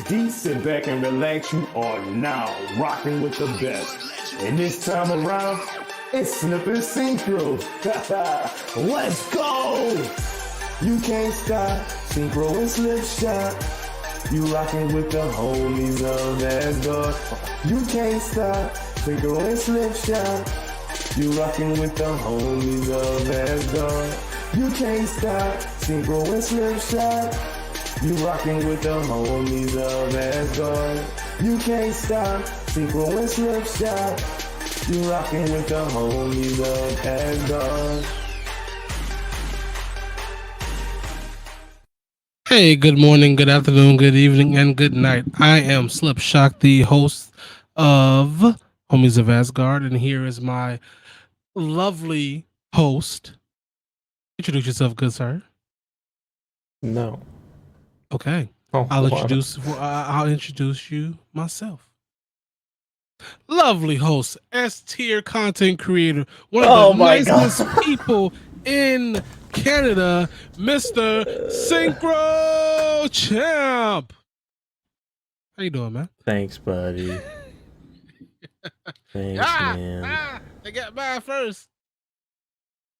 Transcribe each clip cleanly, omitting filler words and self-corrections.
D, sit back and relax. You are now rocking with the best. And this time around, it's Slip and Synchro. Let's go! You can't stop. Synchro and Slipshock. You rocking with the homies of Asgard. You can't stop. Synchro and Slipshock. You rocking with the homies of Asgard. You can't stop. Synchro and Slipshock. You rocking with the homies of Asgard. You can't stop. Synchro and Slipshock. You rocking with the homies of Asgard. Hey, good morning, good afternoon, good evening, and good night. I am Slipshock, the host of Homies of Asgard, and here is my lovely host. Introduce yourself, good sir. No. Okay. Oh, I'll wow. introduce you myself. Lovely host, S-tier content creator, one of the nicest people in Canada, Mr. Synchro Champ. How you doing, man? Thanks, buddy. Thanks, man. I got mine first.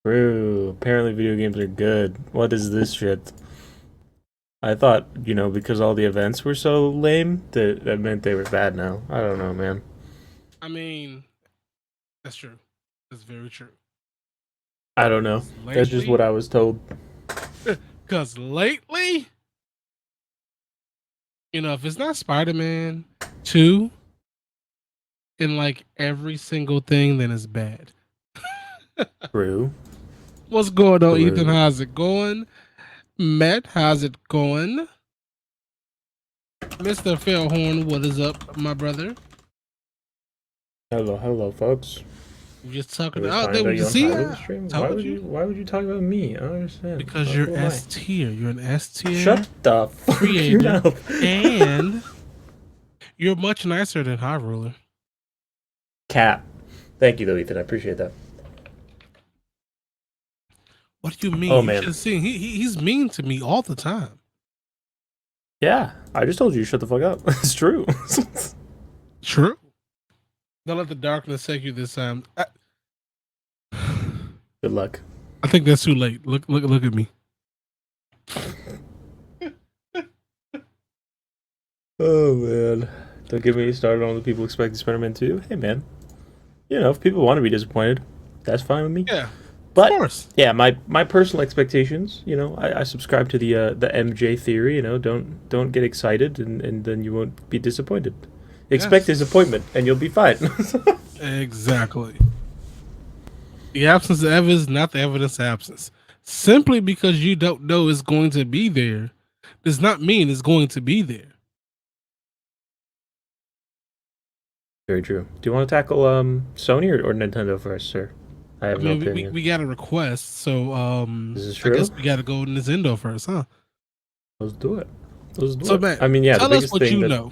True. Apparently video games are good. What is this shit? I thought, because all the events were so lame, that meant they were bad now. I don't know, man. I mean, that's true. That's very true. I don't know. That's just what I was told. Because lately, if it's not Spider-Man 2 in like every single thing, then it's bad. True. What's going on, Ethan? How's it going? Matt, how's it going? Mr. Fairhorn, what is up, my brother? Hello, folks. We're just talking about that. We see Why would you talk about me? I don't understand. Because you're S tier. You're an S tier. Shut the fuck creator, and you're much nicer than High Ruler. Cap. Thank you, though, Ethan. I appreciate that. What do you mean? Oh, you man. should have seen. He's mean to me all the time. Yeah, I just told you to shut the fuck up. It's true. True. Don't let the darkness take you this time. Good luck. I think that's too late. Look at me. Oh man, don't get me started on the people expecting Spider-Man 2. Hey man, if people want to be disappointed, that's fine with me. Yeah, but of course. Yeah, my personal expectations. I subscribe to the MJ theory. Don't get excited, and then you won't be disappointed. Expect disappointment, and you'll be fine. Exactly. The absence of evidence, not the evidence of absence. Simply because you don't know it's going to be there, does not mean it's going to be there. Very true. Do you want to tackle Sony or Nintendo first, sir? I have no opinion. We got a request, so This is true? I guess we got to go to Nintendo first, huh? Let's do it. So, man, I mean, yeah. Tell the us what thing you know.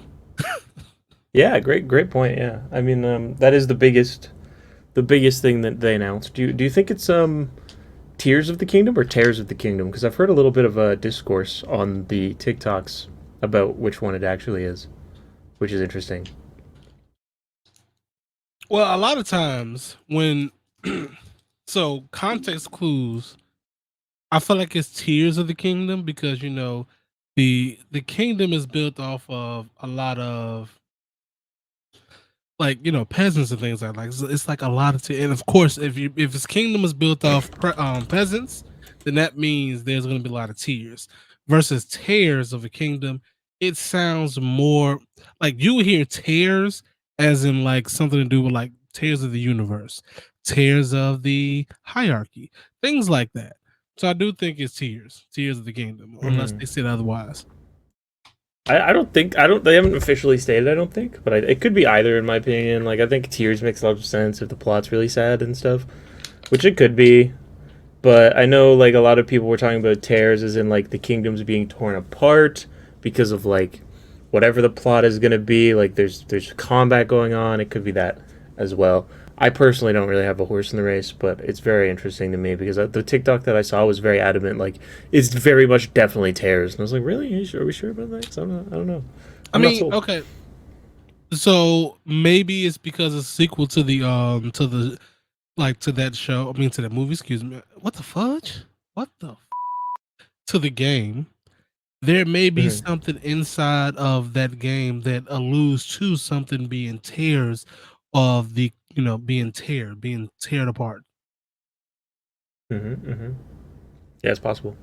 Yeah, great point. Yeah, I mean, that is the biggest thing that they announced. Do you think it's Tears of the Kingdom or Tears of the Kingdom? Because I've heard a little bit of a discourse on the TikToks about which one it actually is, which is interesting. Well, a lot of times when so context clues, I feel like it's Tears of the Kingdom because the kingdom is built off of a lot of peasants and things like that. It's like a lot of and of course if his kingdom is built off peasants, then that means there's going to be a lot of tears. Versus tears of a kingdom, it sounds more like you hear tears as in like something to do with like tears of the universe, tears of the hierarchy, things like that. So I do think it's tears of the kingdom, unless they said otherwise. They haven't officially stated, I don't think, but it could be either in my opinion. Like, I think Tears makes a lot of sense if the plot's really sad and stuff, which it could be, but I know, like, a lot of people were talking about Tears as in, like, the kingdoms being torn apart because of, like, whatever the plot is going to be, like, there's combat going on, it could be that as well. I personally don't really have a horse in the race, but it's very interesting to me because the TikTok that I saw was very adamant, like, it's very much definitely Tears. And I was like, really? Are we sure about that? 'Cause I don't know. I'm not sold. okay. So maybe it's because it's a sequel to the to that show. I mean to that movie. Excuse me. What the fudge? What the to the game? There may be something inside of that game that alludes to something being tears of the being teared apart. Yeah, it's possible.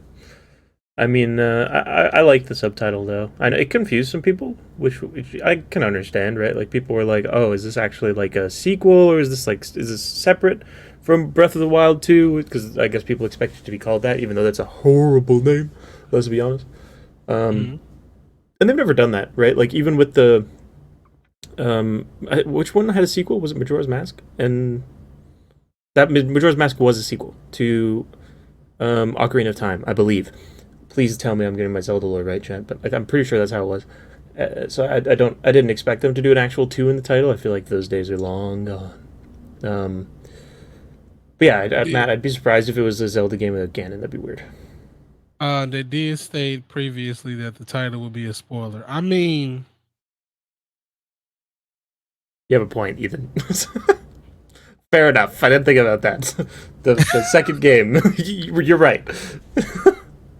I mean, I like the subtitle though. I know it confused some people, which I can understand, right? Like people were like, "Oh, is this actually like a sequel, or is this separate from Breath of the Wild 2?" Because I guess people expect it to be called that, even though that's a horrible name. Let's be honest. And they've never done that, right? Like even with the which one had a sequel? Was it Majora's Mask? And that Majora's Mask was a sequel to Ocarina of Time, I believe. Please tell me I'm getting my Zelda lore right, chat. But I'm pretty sure that's how it was. So I didn't expect them to do an actual 2 in the title. I feel like those days are long gone. But yeah, Matt, I'd be surprised if it was a Zelda game with Ganon. That'd be weird. They did state previously that the title would be a spoiler. I mean, you have a point, Ethan. Fair enough. I didn't think about that. The second game. You're right.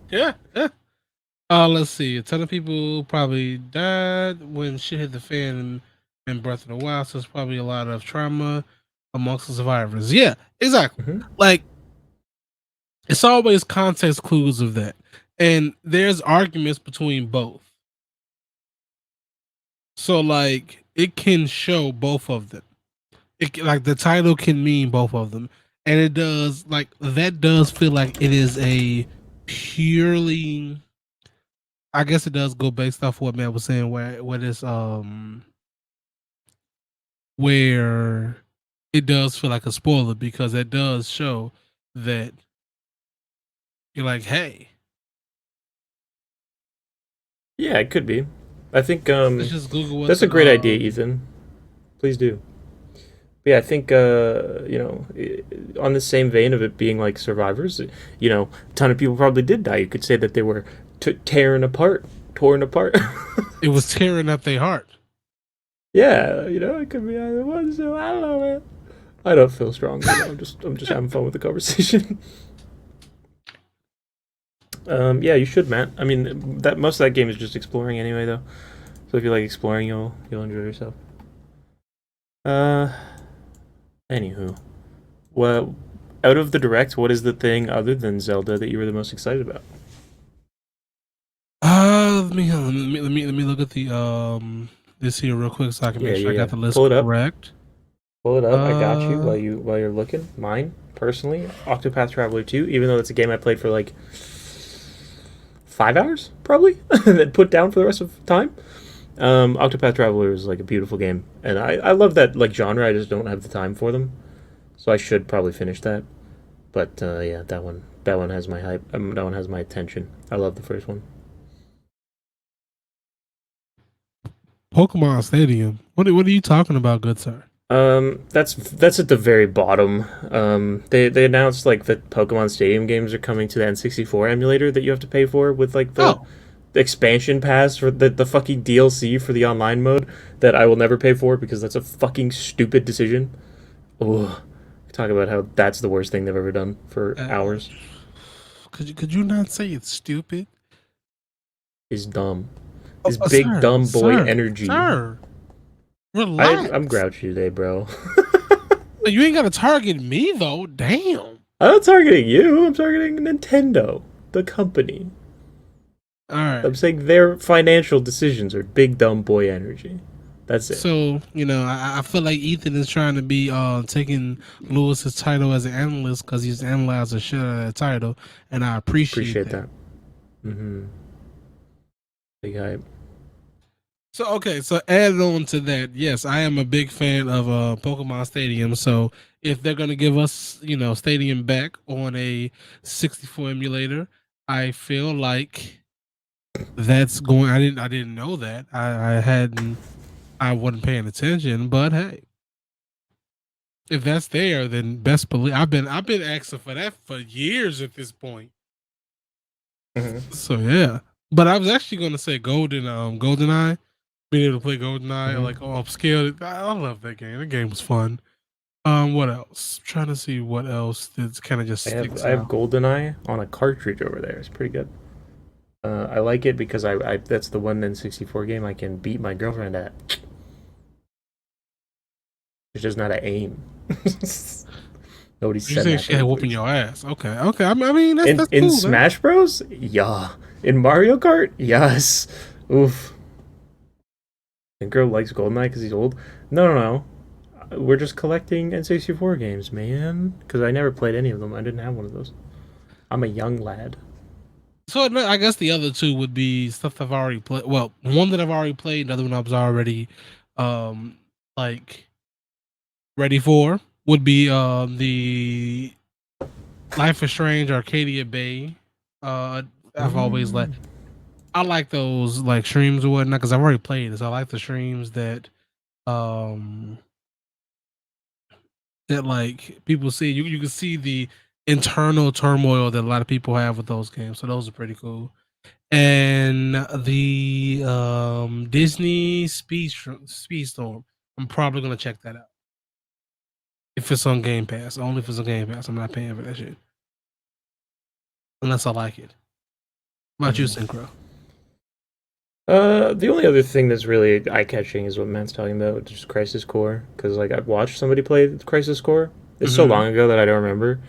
Yeah. Let's see. A ton of people probably died when shit hit the fan in Breath of the Wild, so it's probably a lot of trauma amongst the survivors. Yeah, exactly. Like, it's always context clues of that. And there's arguments between both. So, like, it can show both of them. Like, the title can mean both of them. And it does, like, that does feel like it is a purely, I guess it does go based off what Matt was saying, where it's where it does feel like a spoiler, because it does show that you're like, hey. Yeah, it could be. I think Let's just Google that's a great idea, Ethan. Please do. But yeah, I think on the same vein of it being like survivors, a ton of people probably did die. You could say that they were torn apart. It was tearing up their heart. Yeah, it could be either one. So I don't know, man. I don't feel strong. I'm just having fun with the conversation. Yeah, you should, Matt. I mean, that most of that game is just exploring anyway, though. So if you like exploring, you'll enjoy yourself. Anywho, well, out of the direct, what is the thing other than Zelda that you were the most excited about? Let me look at the this here real quick so I can make sure I got the list correct. Pull it up. I got you while you're looking. Mine, personally, Octopath Traveler 2, even though it's a game I played for like 5 hours, probably, and then put down for the rest of the time. Octopath Traveler is like a beautiful game, and I love that like genre. I just don't have the time for them, so I should probably finish that. But yeah, that one has my hype. That one has my attention. I love the first one. Pokemon Stadium. What are you talking about, good sir? That's at the very bottom. They announced like that Pokemon Stadium games are coming to the N64 emulator that you have to pay for with like the expansion pass for the fucking DLC for the online mode that I will never pay for because that's a fucking stupid decision. Oh, talk about how that's the worst thing they've ever done for hours. Could you not say it's stupid? It's dumb. It's big dumb boy energy. Sir, relax. I'm grouchy today, bro. You ain't gotta target me though. Damn. I'm not targeting you. I'm targeting Nintendo, the company. All right. I'm saying their financial decisions are big dumb boy energy. That's it. So, I feel like Ethan is trying to be taking Lewis's title as an analyst because he's analyzed the shit out of that title, and I appreciate that. Big hype. So added on to that, yes, I am a big fan of Pokemon Stadium. So if they're gonna give us, Stadium back on a 64 emulator, I feel like that's going. I didn't know that. I wasn't paying attention, but hey, if that's there, then best believe I've been asking for that for years at this point. So yeah, but I was actually going to say GoldenEye, being able to play GoldenEye, like upscale. I love that game. The game was fun. What else? I'm trying to see what else that's kind of just sticks I have out. GoldenEye on a cartridge over there. It's pretty good. I like it because I that's the one N64 game I can beat my girlfriend at. It's just not an aim. Nobody's You said say that she had whooping please. your ass? Okay, okay. I mean, that's In cool. Man. Smash Bros? Yeah. In Mario Kart? Yes. Oof. And girl likes GoldenEye because he's old. No. We're just collecting N64 games, man. Because I never played any of them. I didn't have one of those. I'm a young lad. So I guess the other two would be stuff I've already played. Well, one that I've already played, another one I was already, like ready for would be the Life is Strange Arcadia Bay. I've always like I like those like streams or whatnot because I've already played it. So I like the streams that um that like people see. You can see the internal turmoil that a lot of people have with those games. So those are pretty cool. And the Disney Speedstorm. I'm probably gonna check that out if it's on Game Pass. Only if it's on Game Pass. I'm not paying for that shit unless I like it. What about you, Synchro? The only other thing that's really eye-catching is what Matt's talking about, just Crisis Core. Because like I've watched somebody play Crisis Core. It's so long ago that I don't remember.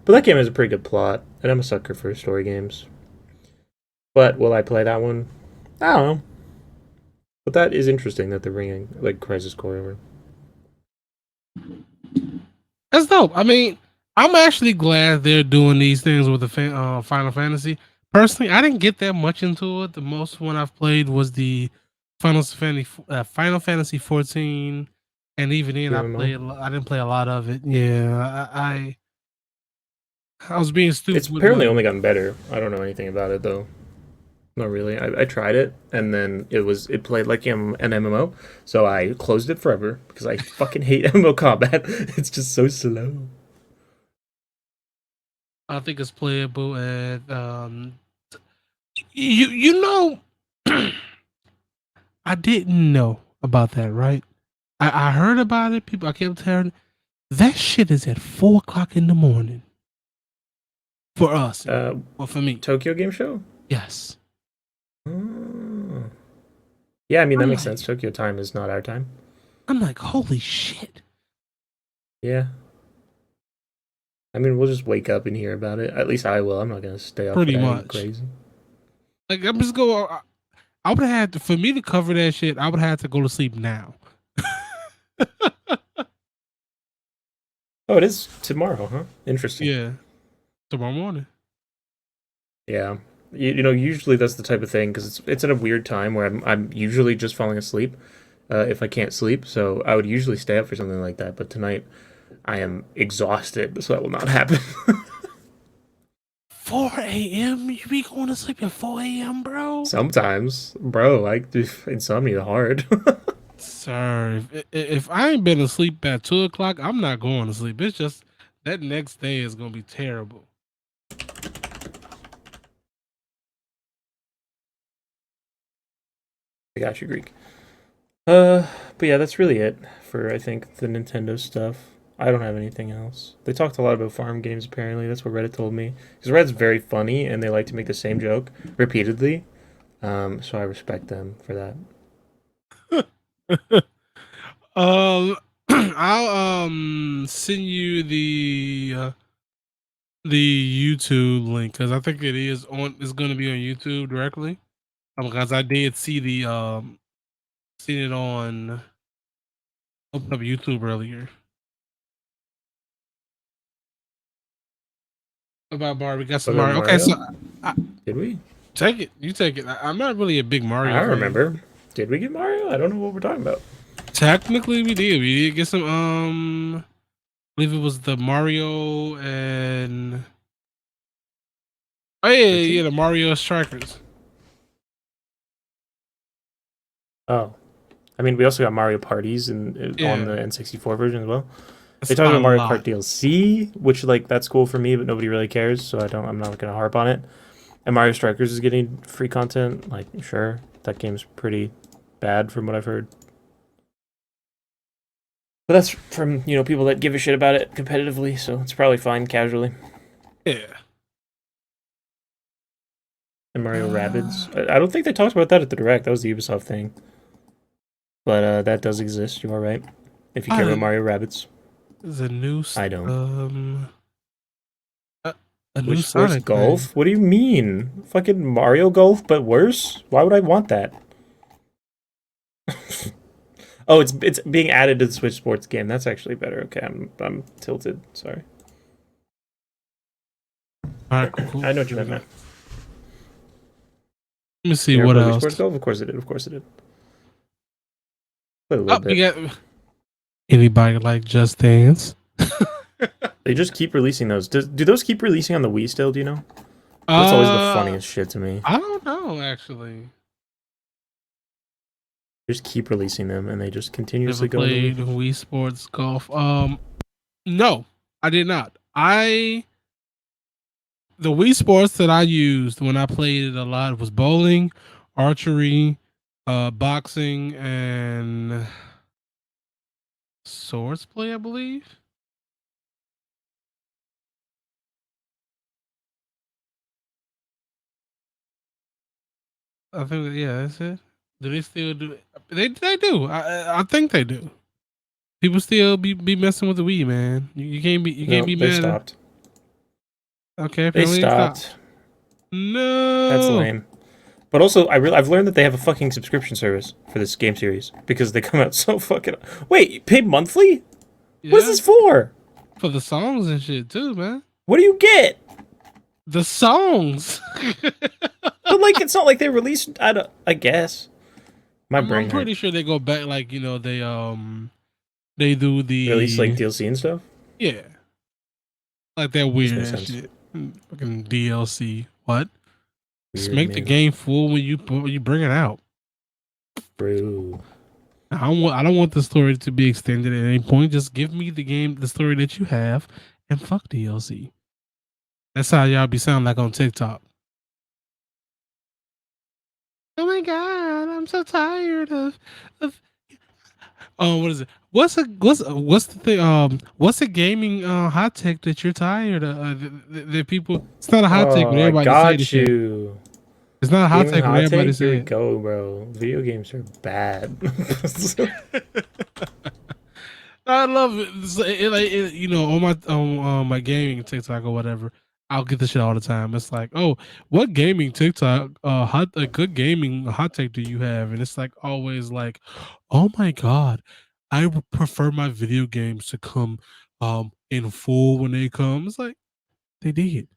But that game has a pretty good plot, and I'm a sucker for story games. But will I play that one? I don't know. But that is interesting that they're bringing like Crisis Core over. That's dope. I mean, I'm actually glad they're doing these things with the Final Fantasy. Personally, I didn't get that much into it. The most one I've played was the Final Fantasy 14, and even then, The MMO? I didn't play a lot of it. Yeah, I was being stupid. It's apparently only gotten better. I don't know anything about it though. Not really. I tried it, and then it played like an MMO, so I closed it forever because I fucking hate MMO combat. It's just so slow. I think it's playable at you know I didn't know about that, right? I heard about it. I kept hearing that shit is at 4 o'clock in the morning for us. Well, for me, Tokyo Game Show. yes. Oh. Yeah, I mean that I'm makes like- sense. Tokyo time is not our time. I'm like, holy shit. Yeah. I mean, we'll just wake up and hear about it. At least I will. I'm not gonna stay up. Pretty for that. much. Crazy. Like I'm just going. I would have had to, for me to cover that shit. I would have to go to sleep now. Oh, it is tomorrow, huh? Interesting. Yeah, tomorrow morning. Yeah. You know, usually that's the type of thing because it's at a weird time where I'm usually just falling asleep if I can't sleep. So I would usually stay up for something like that. But tonight I am exhausted, so that will not happen. 4 a.m. You be going to sleep at 4 a.m., bro? Sometimes, bro, insomnia hard. Sir, if I ain't been asleep at 2 o'clock, I'm not going to sleep. It's just that next day is gonna be terrible. I got you, Greek. But yeah, that's really it for I think the Nintendo stuff. I don't have anything else. They talked a lot about farm games apparently. That's what Reddit told me. Because Reddit's very funny and they like to make the same joke repeatedly. So I respect them for that. I'll send you the YouTube link because I think it is on. It's going to be on YouTube directly. Because I did see seen it on open up YouTube earlier about Mario. We got some About Mario. Okay, so did we? take it. You take it. I'm not really a big Mario. I don't fan. remember. Did we get Mario? I don't know what we're talking about. Technically, we did. We did get some. I believe it was the Mario and yeah, the Mario Strikers. Oh, I mean, we also got Mario Parties on the N64 version as well. They That's talked not about a Mario lot. Kart DLC, which like that's cool for me, but nobody really cares, so I'm not gonna harp on it. And Mario Strikers is getting free content. Like, sure, that game's pretty bad from what I've heard. But that's from, you know, people that give a shit about it competitively, so it's probably fine casually. Yeah. And Mario Rabbids. I don't think they talked about that at the Direct. That was the Ubisoft thing. But that does exist, you are right. If you care about Mario Rabbids. There's a new... I don't. A new Wish Force Sonic Golf? thing. What do you mean? Fucking Mario Golf, but worse? Why would I want that? Oh, it's being added to the Switch Sports game. That's actually better. Okay, I'm tilted. Sorry. Alright, cool. I know what you meant, man. Let me see what else. Sports Golf? Of course it did. Of course it did. A little bit. You got anybody like Just Dance? They just keep releasing those. Do those keep releasing on the Wii still? Do you know? That's always the funniest shit to me. I don't know, actually. They just keep releasing them, and they just continuously Never played Wii Sports Golf. No, I did not. The Wii Sports that I used when I played it a lot was bowling, archery, boxing, and swords play, I believe. I think, yeah, that's it. Do they still do it? They do. I think they do. People still be messing with the Wii, man. You can't be They mad. stopped. Okay, They stopped. No, that's lame. But also, I've learned that they have a fucking subscription service for this game series because they come out so fucking. Wait, you pay monthly? Yeah. What is this for? For the songs and shit too, man. What do you get? The songs. But like, it's not like they released. I guess. I'm pretty sure they go back. Like, you know, they do the release like DLC and stuff. Yeah, like that weird ass shit. Fucking DLC. What? Weird, just make the game full when you bring it out. Bro. I don't want the story to be extended at any point. Just give me the story that you have, and fuck DLC. That's how y'all be sounding like on TikTok. Oh my god, I'm so tired of. What is it? What's the thing? What's a gaming hot take that you're tired of? The people. It's not a hot take, but everybody say this shit. It's not a hot take, but everybody say. Here we go, bro. Video games are bad. I love it. You know, on my gaming TikTok or whatever, I'll get this shit all the time. It's like, oh, what gaming TikTok a good gaming hot take do you have? And it's like always like, oh my god, I would prefer my video games to come in full when they come. It's like they did.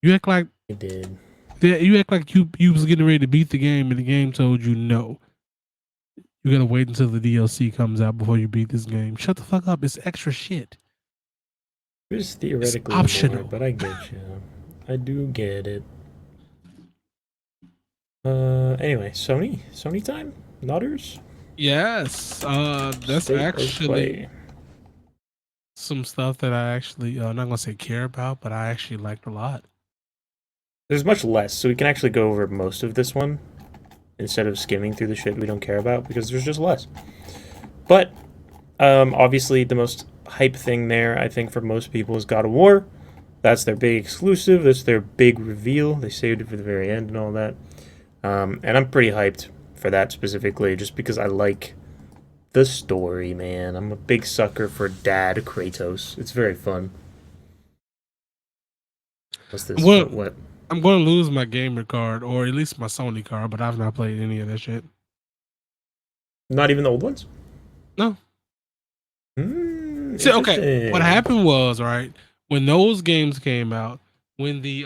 You act like they did. You act like you was getting ready to beat the game, and the game told you no. You gotta wait until the DLC comes out before you beat this game. Shut the fuck up! It's extra shit. It's theoretically optional, more, but I get you. I do get it. Anyway, Sony time, Nutters. Yes, that's State actually some stuff that I actually not gonna say care about, but I actually liked a lot. There's much less, so we can actually go over most of this one instead of skimming through the shit we don't care about because there's just less. But obviously the most hype thing there, I think, for most people is God of War. That's their big exclusive. That's their big reveal. They saved it for the very end and all that. And I'm pretty hyped for that specifically, just because I like the story, man. I'm a big sucker for Dad Kratos. It's very fun. What's this? What? I'm going to lose my gamer card, or at least my Sony card, but I've not played any of that shit. Not even the old ones? No. See, okay, what happened was, right, when those games came out, when the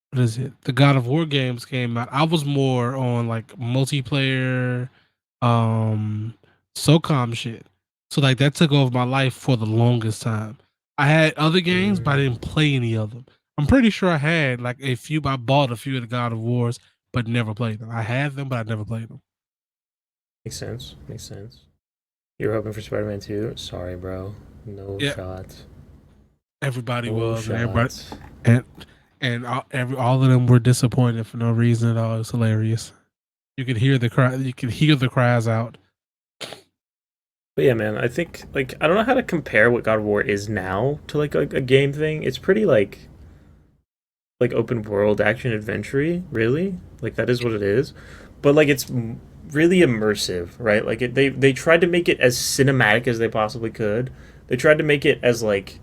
what is it? The God of War games came out. I was more on like multiplayer, SOCOM shit. So like that took over my life for the longest time. I had other games, but I didn't play any of them. I'm pretty sure I had like I bought a few of the God of Wars, but never played them. I had them, but I never played them. Makes sense. Makes sense. You're hoping for Spider-Man 2? Sorry, bro. No shot. Everybody Oh, was, and everybody, shots. and all of them were disappointed for no reason at all. It's hilarious. You could hear the cry. You could hear the cries out. But yeah, man, I think like I don't know how to compare what God of War is now to like a game thing. It's pretty like open world action adventure, really. Like that is what it is. But like it's really immersive, right? Like they tried to make it as cinematic as they possibly could. They tried to make it as like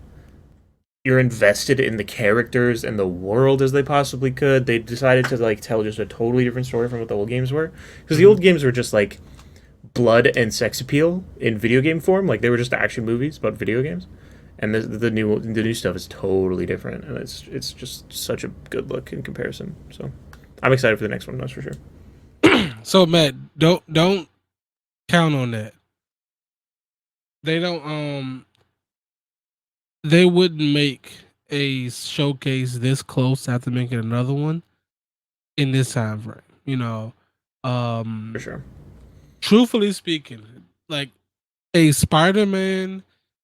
you're invested in the characters and the world as they possibly could. They decided to like tell just a totally different story from what the old games were, because the old games were just like blood and sex appeal in video game form. Like they were just action movies about video games, and the new stuff is totally different, and it's just such a good look in comparison. So I'm excited for the next one, that's for sure. So Matt, don't count on that. They don't. They wouldn't make a showcase this close after making another one in this time frame. You know, For sure. truthfully speaking, like a Spider-Man,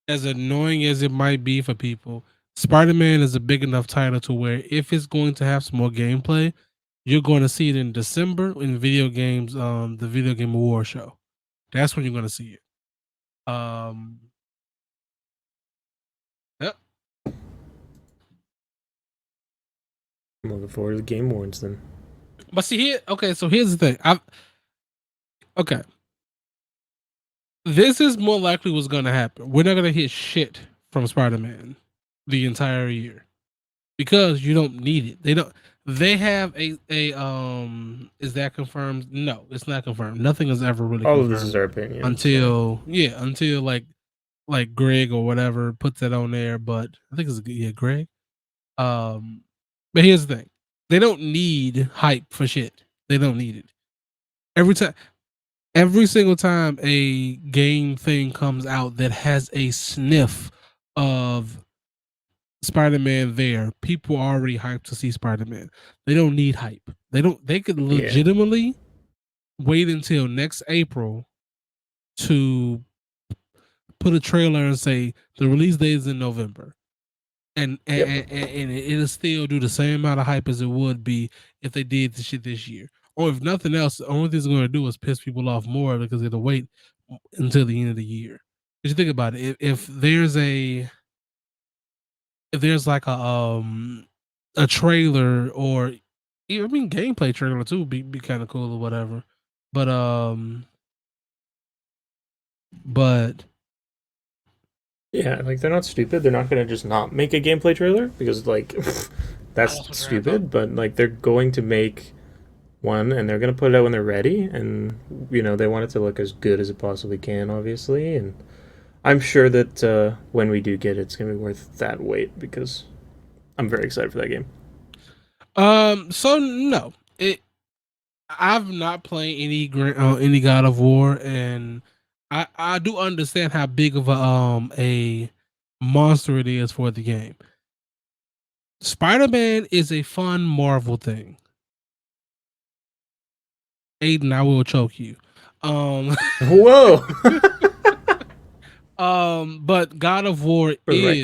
as annoying as it might be for people, Spider-Man is a big enough title to where if it's going to have some more gameplay, you're going to see it in December in video games, the Video Game Award show. That's when you're going to see it. Yep. I'm looking forward to the Game Awards then. But see here, okay. So here's the thing. Okay. This is more likely what's going to happen. We're not going to hit shit from Spider-Man the entire year because you don't need it. They don't. They have a Is that confirmed? No, it's not confirmed. Nothing is ever really All confirmed of this is our opinion. until like Greg or whatever puts that on there. But I think it's Greg. But here's the thing: they don't need hype for shit. They don't need it. Every single time a game thing comes out that has a sniff of Spider-Man there, people are already hyped to see Spider-Man. They don't need hype. They could legitimately wait until next April to put a trailer and say the release date is in November. And it'll still do the same amount of hype as it would be if they did the shit this year. Or if nothing else, the only thing it's going to do is piss people off more because it'll wait until the end of the year. Because you think about it, if there's like a trailer or gameplay trailer too be kind of cool or whatever. But yeah, like they're not stupid. They're not gonna just not make a gameplay trailer because like that's stupid. But like they're going to make one and they're gonna put it out when they're ready, and you know they want it to look as good as it possibly can, obviously. And I'm sure that when we do get it, it's gonna be worth that wait because I'm very excited for that game. So no, I've not played any God of War, and I do understand how big of a monster it is for the game. Spider-Man is a fun Marvel thing. Aiden, I will choke you. Whoa. But God of War For the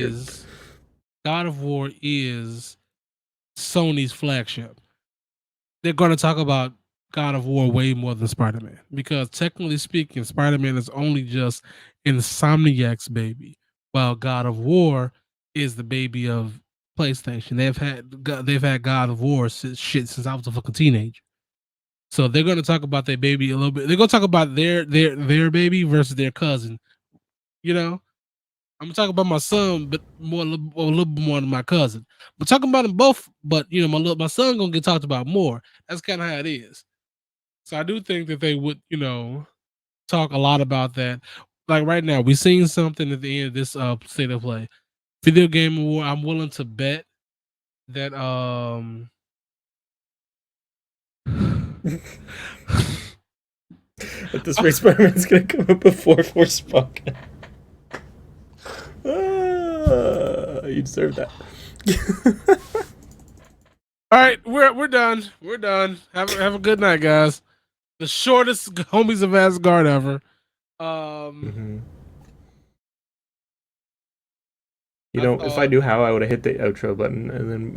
is Sony's flagship. They're going to talk about God of War way more than Spider-Man because technically speaking, Spider-Man is only just Insomniac's baby, while God of War is the baby of PlayStation. They've had God of War since I was a fucking teenager. So they're going to talk about their baby a little bit. They're going to talk about their baby versus their cousin. You know, I'm talking about my son, but a little bit more than my cousin. We're talking about them both, but you know, my son gonna get talked about more. That's kind of how it is. So I do think that they would, you know, talk a lot about that. Like right now, we've seen something at the end of this state of play. Video Game Award. I'm willing to bet that At this rate, Spider-Man's gonna come up before Forspoken. You deserve that. All right, we're done. We're done. Have a good night, guys. The shortest Homies of Asgard ever. You I know, if I thought knew how, I would have hit the outro button and then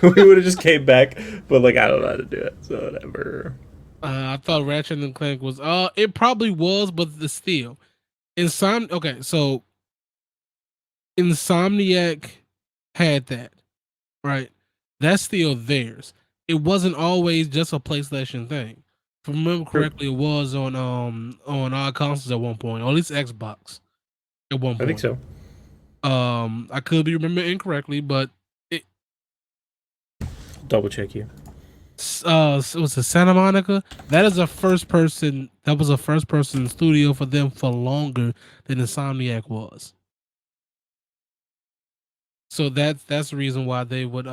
we would have just came back. But like, I don't know how to do it, so whatever. I thought Ratchet and Clank was it probably was, but the still okay, so Insomniac had that, right? That's still theirs. It wasn't always just a PlayStation thing. If I remember True. correctly, it was on all consoles at one point, or at least Xbox at one I think point. so. I could be remembering incorrectly, but it Double check you. it was a Santa Monica. That is a first person. That was a first person studio for them for longer than Insomniac was. So that's the reason why they would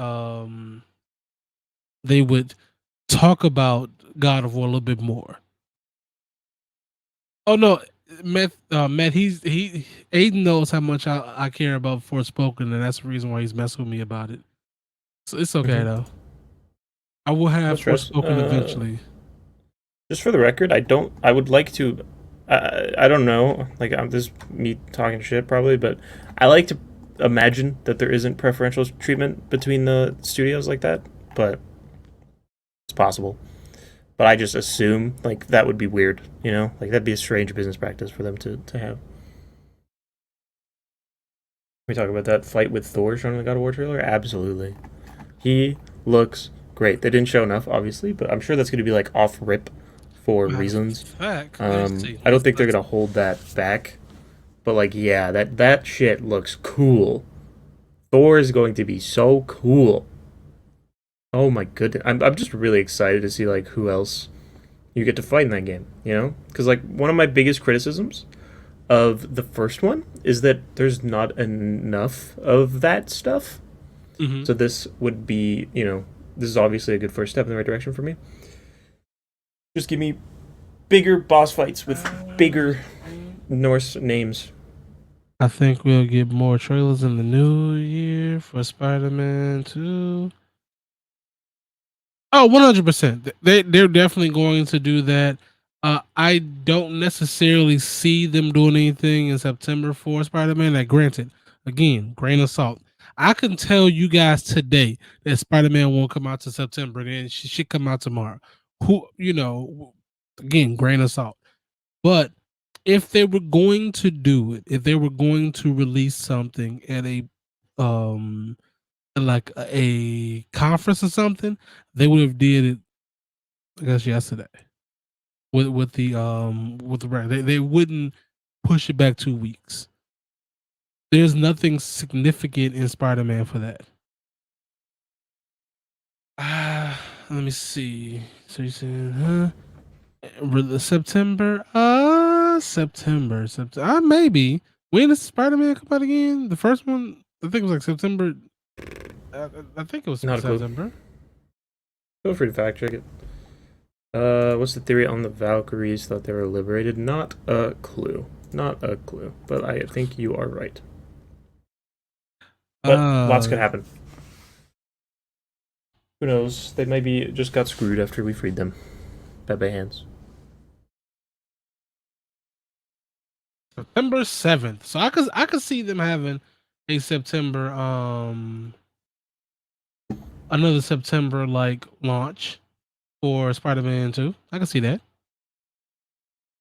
talk about God of War a little bit more. Oh no, Matt, Aiden knows how much I care about Forspoken, and that's the reason why he's messing with me about it. So it's okay though. I will No have stress. Forspoken eventually. Just for the record, I don't. I would like to. I don't know. Like, this is me talking shit probably, but I like to imagine that there isn't preferential treatment between the studios like that. But it's possible. But I just assume like that would be weird. You know, like that'd be a strange business practice for them to have. We talk about that fight with Thor shown in the God of War trailer. Absolutely, he looks great. They didn't show enough, obviously, but I'm sure that's going to be like off rip for reasons. Fact. I don't think they're gonna hold that back, but like, yeah, that shit looks cool. Thor is going to be so cool. Oh my goodness, I'm just really excited to see like who else you get to fight in that game. You know, because like one of my biggest criticisms of the first one is that there's not enough of that stuff. Mm-hmm. So this would be, you know, this is obviously a good first step in the right direction for me. Just give me bigger boss fights with bigger Norse names. I think we'll get more trailers in the new year for Spider-Man 2. Oh, 100%. They're definitely going to do that. I don't necessarily see them doing anything in September for Spider-Man. Now, granted, again, grain of salt. I can tell you guys today that Spider-Man won't come out to September, and it should come out tomorrow. Again, grain of salt. But if they were going to do it, if they were going to release something at a like a conference or something, they would have did it, I guess, yesterday with the brand. They wouldn't push it back 2 weeks. There's nothing significant in Spider-Man for that. Let me see. So you said, huh? September? September. Maybe. When does Spider-Man come out again? The first one, I think it was like September. I think it was Not a clue. September. Feel free to fact check it. What's the theory on the Valkyries? Thought they were liberated? Not a clue. Not a clue. But I think you are right. But lots could happen. Who knows? They maybe just got screwed after we freed them. Bad hands. September 7th. So I could see them having a September another September like launch for Spider-Man 2. I can see that.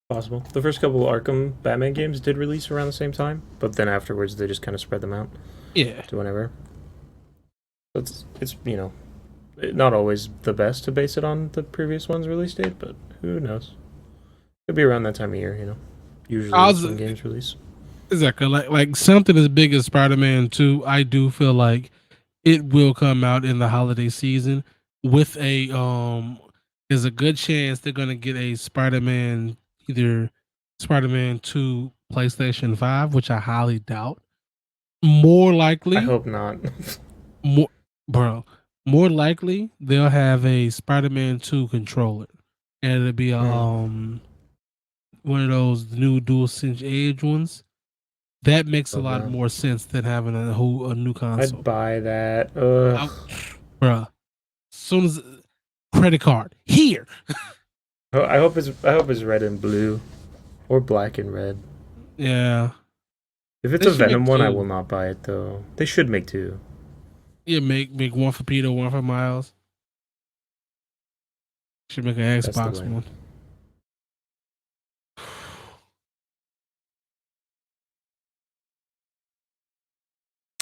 Possible. The first couple of Arkham Batman games did release around the same time, but then afterwards they just kind of spread them out. Yeah. To whenever. It's you know, not always the best to base it on the previous one's release date, but who knows? It'll be around that time of year, you know. Usually some games release. Exactly. Like something as big as Spider-Man 2, I do feel like it will come out in the holiday season with a there's a good chance they're gonna get a Spider-Man, either Spider-Man 2 PlayStation 5, which I highly doubt. More likely, I hope not. More likely they'll have a Spider-Man 2 controller, and it'll be a one of those new DualSense Edge ones. That makes a lot more sense than having a new console. I'd buy that. Bruh. As soon as credit card here. I hope it's red and blue, or black and red. Yeah. If it's They a should Venom make one, I two. will not buy it though. They should make two. Yeah, make one for Peter, one for Miles. Should make an That's the Xbox way. one.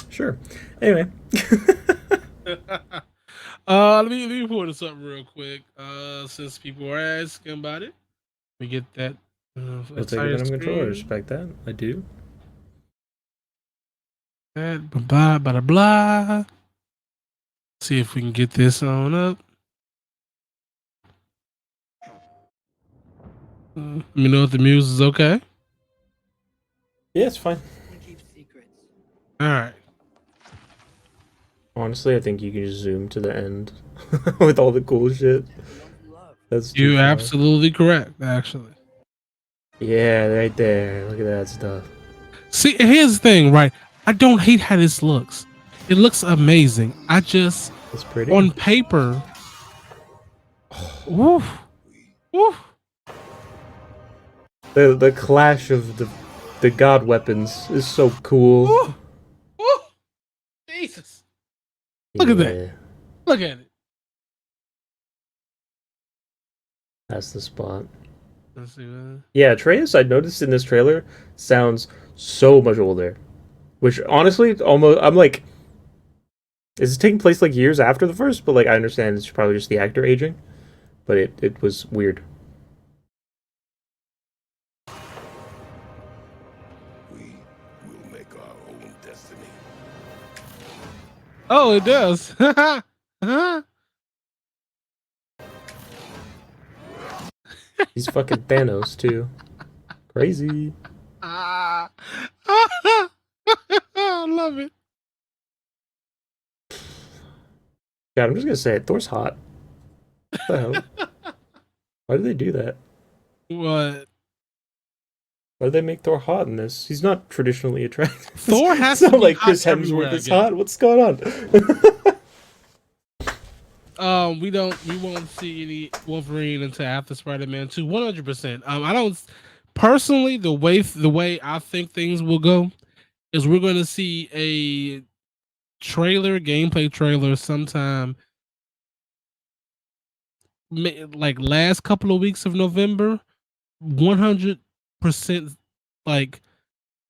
Sure. Anyway. Let me pull this up real quick. Since people are asking about it, we get that. You'll take a Venom controller. Respect that. I do. That blah blah blah. See if we can get this on up. Let me know if the music is okay. Yeah, it's fine. All right. Honestly, I think you can just zoom to the end with all the cool shit. That's too You're far. absolutely correct, actually. Yeah, right there. Look at that stuff. See, here's the thing, right? I don't hate how this looks. It looks amazing. I just, It's pretty. on paper, woof, woof. The clash of the god weapons is so cool. Ooh, ooh, Jesus. Look at that. Look at it. That's the spot. Let's see. Yeah, Atreus, I noticed in this trailer, sounds so much older. Which, honestly, almost, I'm like, is it taking place like years after the first? But like, I understand it's probably just the actor aging. But it was weird. Oh, it does. He's fucking Thanos, too. Crazy. I love it. God, I'm just gonna say it. Thor's hot. What the hell? Why did they do that? What? Why did they make Thor hot in this? He's not traditionally attractive. Thor has it's to not be like hot Chris everywhere, Hemsworth is I guess. hot. What's going on? We won't see any Wolverine until after Spider-Man 2, 100%. I don't personally, the way I think things will go is we're going to see a gameplay trailer sometime like last couple of weeks of November. 100%, like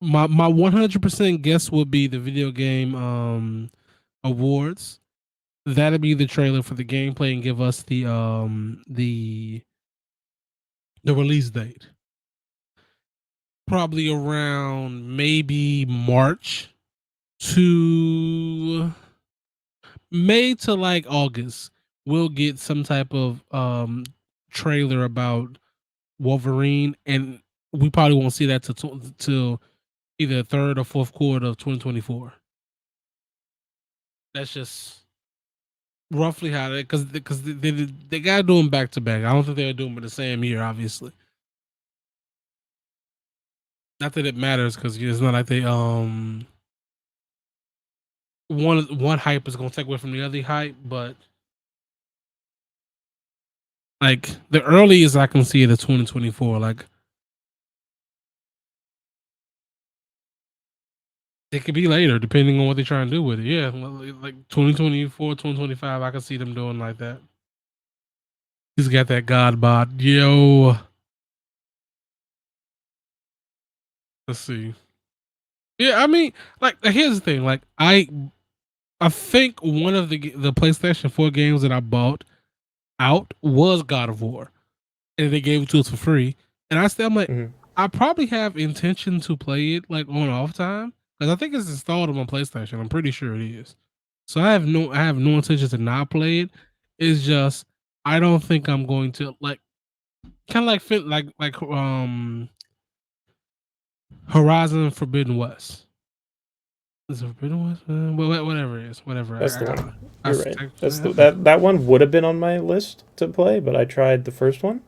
my 100% guess would be the video game awards. That'll be the trailer for the gameplay and give us the release date. Probably around maybe March to May to like August. We'll get some type of trailer about Wolverine, and we probably won't see that till either third or fourth quarter of 2024. That's just roughly how they, because they gotta do them back to back. I don't think they're doing them in the same year, obviously. Not that it matters, because it's not like they one hype is gonna take away from the other hype, but like the earliest I can see it is 2024. Like it could be later, depending on what they're trying to do with it. Yeah, like 2024, 2025, I can see them doing like that. He's got that God bod. Yo. Let's see. Yeah, I mean, like here's the thing. Like I think one of the PlayStation 4 games that I bought out was God of War, and they gave it to us for free. And I'm like, I probably have intention to play it like on off time, because I think it's installed on my PlayStation. I'm pretty sure it is. So I have no intention to not play it. It's just I don't think I'm going to like kind of like Horizon Forbidden West. Is it Forbidden West? Whatever it is, whatever. That's the one. You're right. That's that one would have been on my list to play, but I tried the first one,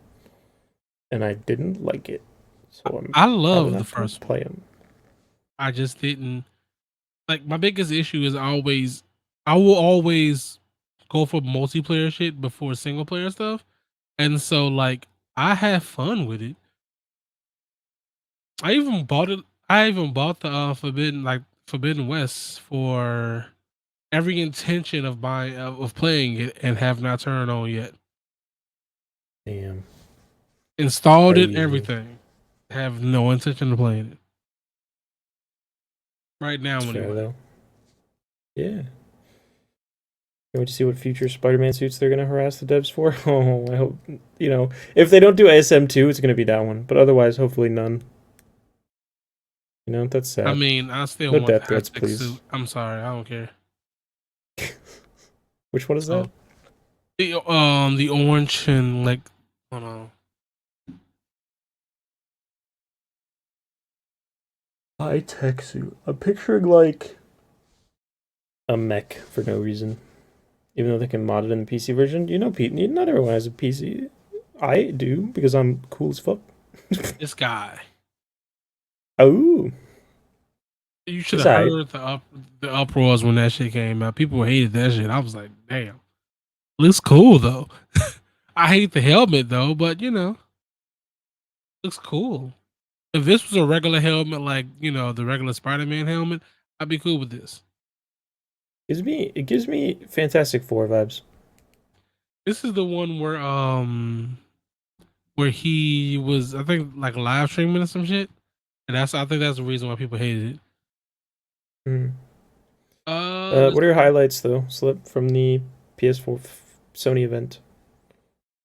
and I didn't like it. So I love the first play them. I just didn't like. My biggest issue is I will always go for multiplayer shit before single player stuff, and so like I have fun with it. I even bought it. I even bought the Forbidden West for every intention of buying of playing it and have not turned on yet. Damn. Installed it, Crazy. everything. Have no intention of playing it. Right now, That's fair anyway. though. Yeah. Can't wait to see what future Spider-Man suits they're gonna harass the devs for. Oh, I hope if they don't do ASM2, it's gonna be that one. But otherwise, hopefully none. That's sad. I mean, I still No want the death threats, high-tech please. suit. I'm sorry, I don't care. Which one is that? The orange and like, hold on. High-tech suit. I'm picturing like a mech for no reason. Even though they can mod it in the PC version. Pete, not everyone has a PC. I do, because I'm cool as fuck. This guy. Oh. You should have heard the uproars when that shit came out. People hated that shit. I was like, damn. Looks cool though. I hate the helmet though, but looks cool. If this was a regular helmet, like the regular Spider-Man helmet, I'd be cool with this. It gives me Fantastic Four vibes. This is the one where he was, I think, like live streaming or some shit, and I think that's the reason why people hated it. Mm. What are your highlights though, Slip, from the PS4 Sony event?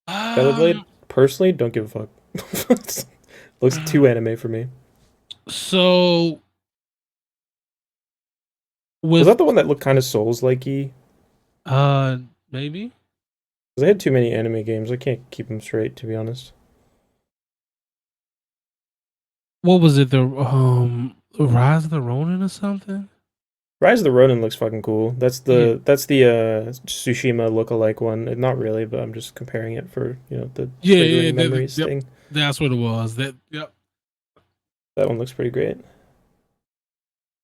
Bellerblade, personally, don't give a fuck. Looks too anime for me. So, was that the one that looked kind of Souls-like-y? Maybe. Because I had too many anime games. I can't keep them straight, to be honest. What was it? The Rise of the Ronin or something? Rise of the Ronin looks fucking cool. That's the Tsushima lookalike one. Not really, but I'm just comparing it for the triggering memories thing. That's what it was. Yep. That one looks pretty great.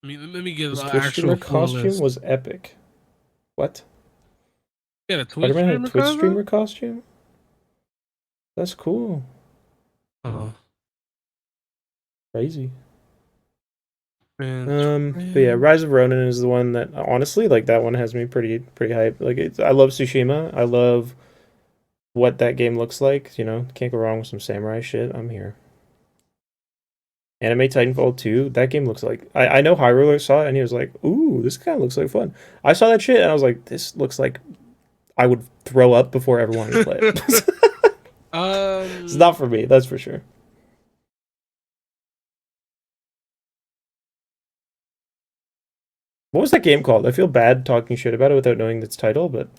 I mean, let me get His the Twitch actual streamer costume list. was epic. What? Yeah, a Twitch Spider-Man had a Twitch streamer costume? That's cool. Crazy. But yeah, Rise of Ronin is the one that honestly, like, that one has me pretty hyped. Like, I love Tsushima. I love what that game looks like. Can't go wrong with some samurai shit. I'm here. Anime Titanfall 2, that game looks like... I know High Roller saw it, and he was like, ooh, this kind of looks like fun. I saw that shit, and I was like, this looks like I would throw up before I ever wanted to play it. It's not for me, that's for sure. What was that game called? I feel bad talking shit about it without knowing its title, but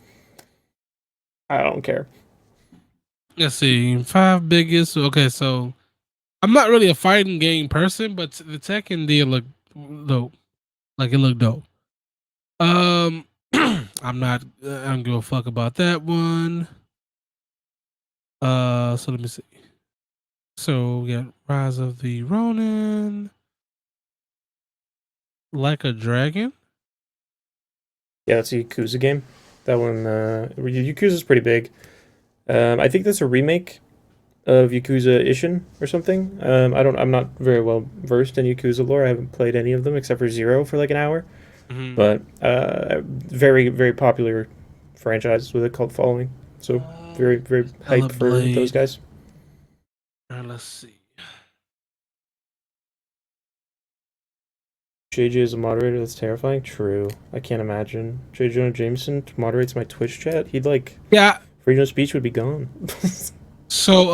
I don't care. Let's see. 5 biggest. Okay, so I'm not really a fighting game person, but the Tekken deal looked dope. Like, it looked dope. I don't give a fuck about that one. So let me see. So we got Rise of the Ronin. Like a Dragon. Yeah, that's a Yakuza game. That one, Yakuza's pretty big. I think that's a remake of Yakuza Ishin or something. I'm not very well versed in Yakuza lore. I haven't played any of them except for Zero for like an hour. Mm-hmm. But very, very popular franchise with a cult following. So very, very hype for those guys. Let's see. JJ is a moderator. That's terrifying. True. I can't imagine. J. Jonah Jameson moderates my Twitch chat. He'd freedom of speech would be gone. So,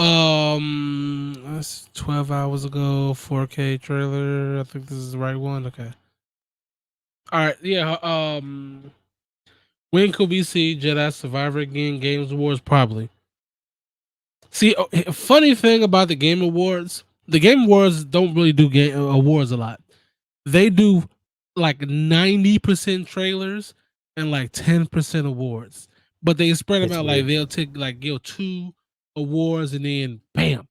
that's 12 hours ago, 4K trailer. I think this is the right one. Okay. All right. Yeah. When could we see Jedi Survivor again? Games Awards, probably. See, funny thing about the Game Awards, don't really do game awards a lot. They do like 90% trailers and like 10% awards, but they spread them out. Weird. Like they'll take like 2 awards and then bam,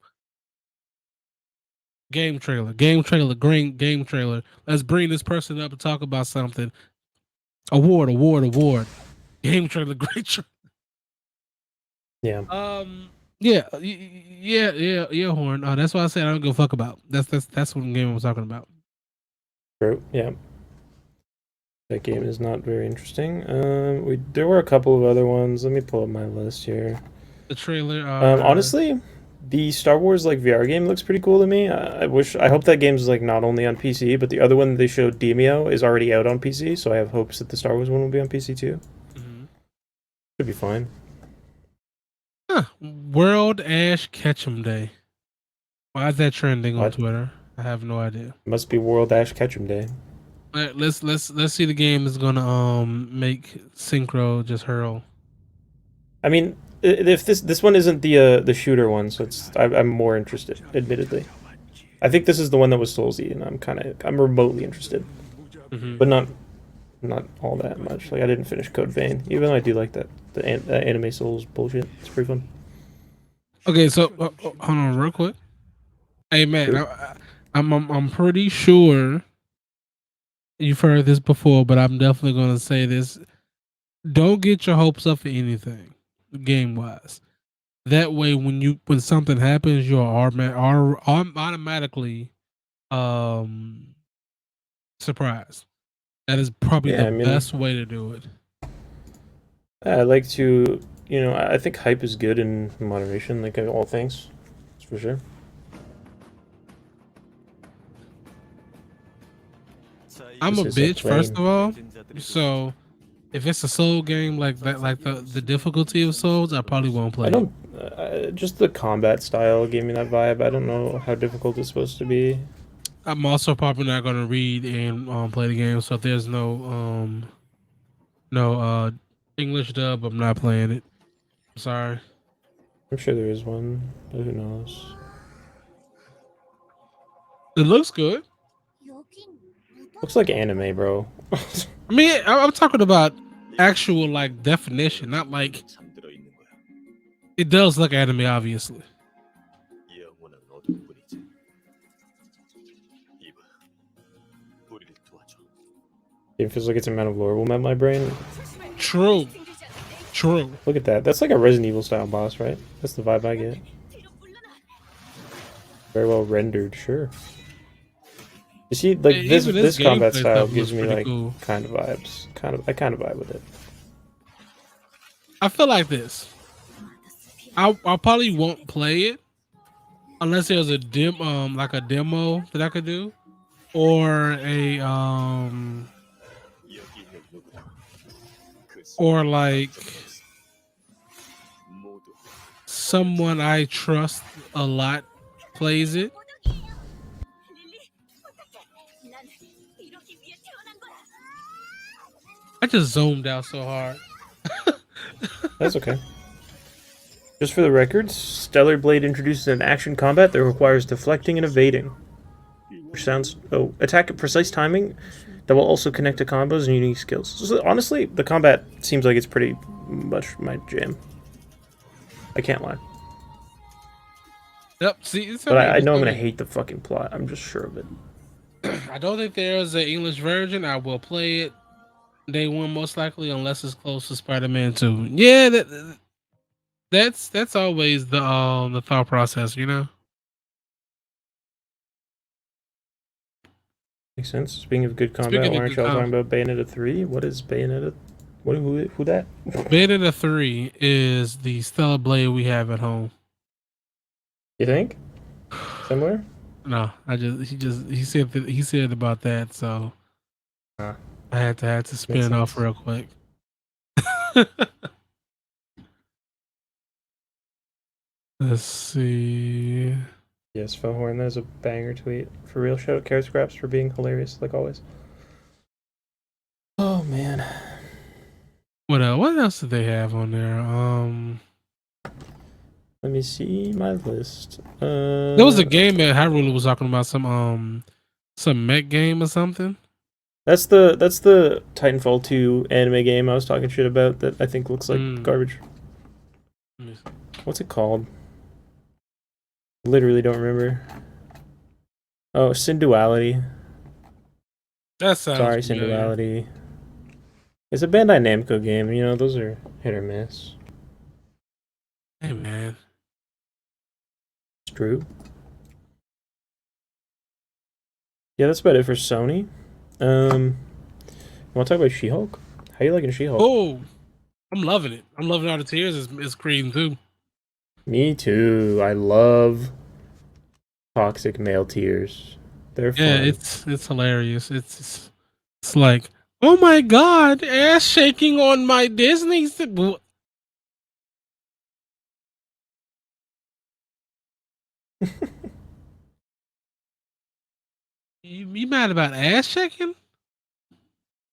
game trailer, great game trailer. Let's bring this person up and talk about something. Award. Game trailer, great trailer. Yeah. Yeah, Horn. That's what I said I don't give a fuck about. That's what the game I was talking about. True. Yeah. That game is not very interesting. There were a couple of other ones. Let me pull up my list here. The trailer. Honestly, the Star Wars like VR game looks pretty cool to me. I hope that game's like not only on PC, but the other one they showed Demio is already out on PC, so I have hopes that the Star Wars one will be on PC too. Should be fine. Huh. World Ash Ketchum Day. Why is that trending on Twitter? I have no idea. Must be World Ash Ketchum Day. All right, let's see the game is gonna make Synchro just hurl. I mean, if this one isn't the shooter one, so I'm more interested, admittedly. I think this is the one that was Soulsy, and I'm remotely interested, but not all that much. Like I didn't finish Code Vein, even though I do like that anime Souls bullshit. It's pretty fun. Okay, so hold on real quick. Hey man, Sure. I'm pretty sure you've heard this before, but I'm definitely gonna say this. Don't get your hopes up for anything, game wise. That way, when something happens, you're automatically surprised. That is probably the best way to do it. I like to, I think hype is good in moderation, like all things. That's for sure. I'm a bitch, first of all. So if it's a Soul game like that, like the difficulty of Souls, I probably won't play. I don't. Just the combat style gave me that vibe. I don't know how difficult it's supposed to be. I'm also probably not gonna read and play the game. So if there's no English dub, I'm not playing it. I'm sorry. I'm sure there is one, but who knows? It looks good. Looks like anime, bro. I mean, I'm talking about actual like definition, not like it does look anime, obviously. It feels like it's a Man of Lore will melt my brain. True. Look at that. That's like a Resident Evil style boss, right? That's the vibe I get. Very well rendered, sure. You see, like this combat style gives me like cool. kind of vibes. I kind of vibe with it. I feel like this. I probably won't play it unless there's a like a demo that I could do, or a or like someone I trust a lot plays it. I just zoomed out so hard. That's okay. Just for the record, Stellar Blade introduces an action combat that requires deflecting and evading. Which sounds... Oh, attack at precise timing that will also connect to combos and unique skills. So honestly, the combat seems like it's pretty much my jam. I can't lie. Yep, see, but I know I'm going to hate the fucking plot. I'm just sure of it. I don't think there's an English version. I will play it day one most likely, unless it's close to Spider-Man 2. Yeah, that's always the thought process, you know. Makes sense. Speaking of good combat, why aren't y'all talking about Bayonetta 3? What is Bayonetta? Who that? Bayonetta 3 is the Stellar Blade we have at home. You think? Similar? No, he said about that, so I had to spin it off real quick. Let's see. Yes, Philhorn, that is a banger tweet. For real, shout out Carrot Scraps for being hilarious, like always. Oh man. What else did they have on there? Let me see my list. There was a game that Hyrule was talking about, some mech game or something. That's the Titanfall 2 anime game I was talking shit about that I think looks like garbage. What's it called? Literally don't remember. Oh, Synduality. That sounds Sorry, Synduality. It's a Bandai Namco game, you know, those are hit or miss. Hey man. It's true. Yeah, that's about it for Sony. Want to talk about She-Hulk? How you liking She-Hulk? Oh, I'm loving it. I'm loving all the tears it's creating too. Me too. I love toxic male tears. They're Yeah, fun. it's hilarious. It's like, oh my god, ass shaking on my Disney. You mad about ass shaking?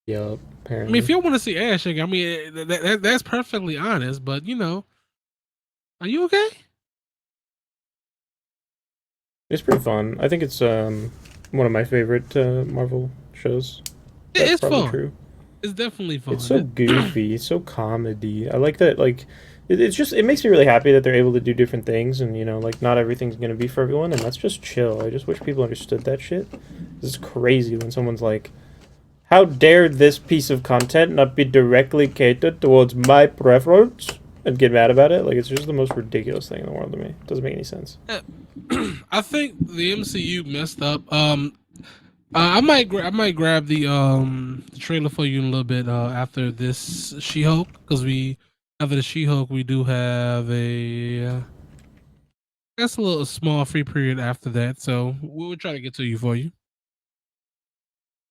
Yup, I mean, if apparently. you want to see ass shaking, I mean that's perfectly honest. But are you okay? It's pretty fun. I think it's one of my favorite Marvel shows. That's It's probably fun. true. It's definitely fun. It's so goofy. It's so comedy. I like that. Like, it's just it makes me really happy that they're able to do different things, and like not everything's gonna be for everyone, and that's just chill. I just wish people understood that shit. It's crazy when someone's like, "How dare this piece of content not be directly catered towards my preference?" and get mad about it. Like, it's just the most ridiculous thing in the world to me. It doesn't make any sense. I think the MCU messed up. I might grab the trailer for you in a little bit after this She-Hulk, because we after the She-Hulk we do have that's a little small free period after that, so we'll try to get to you for you.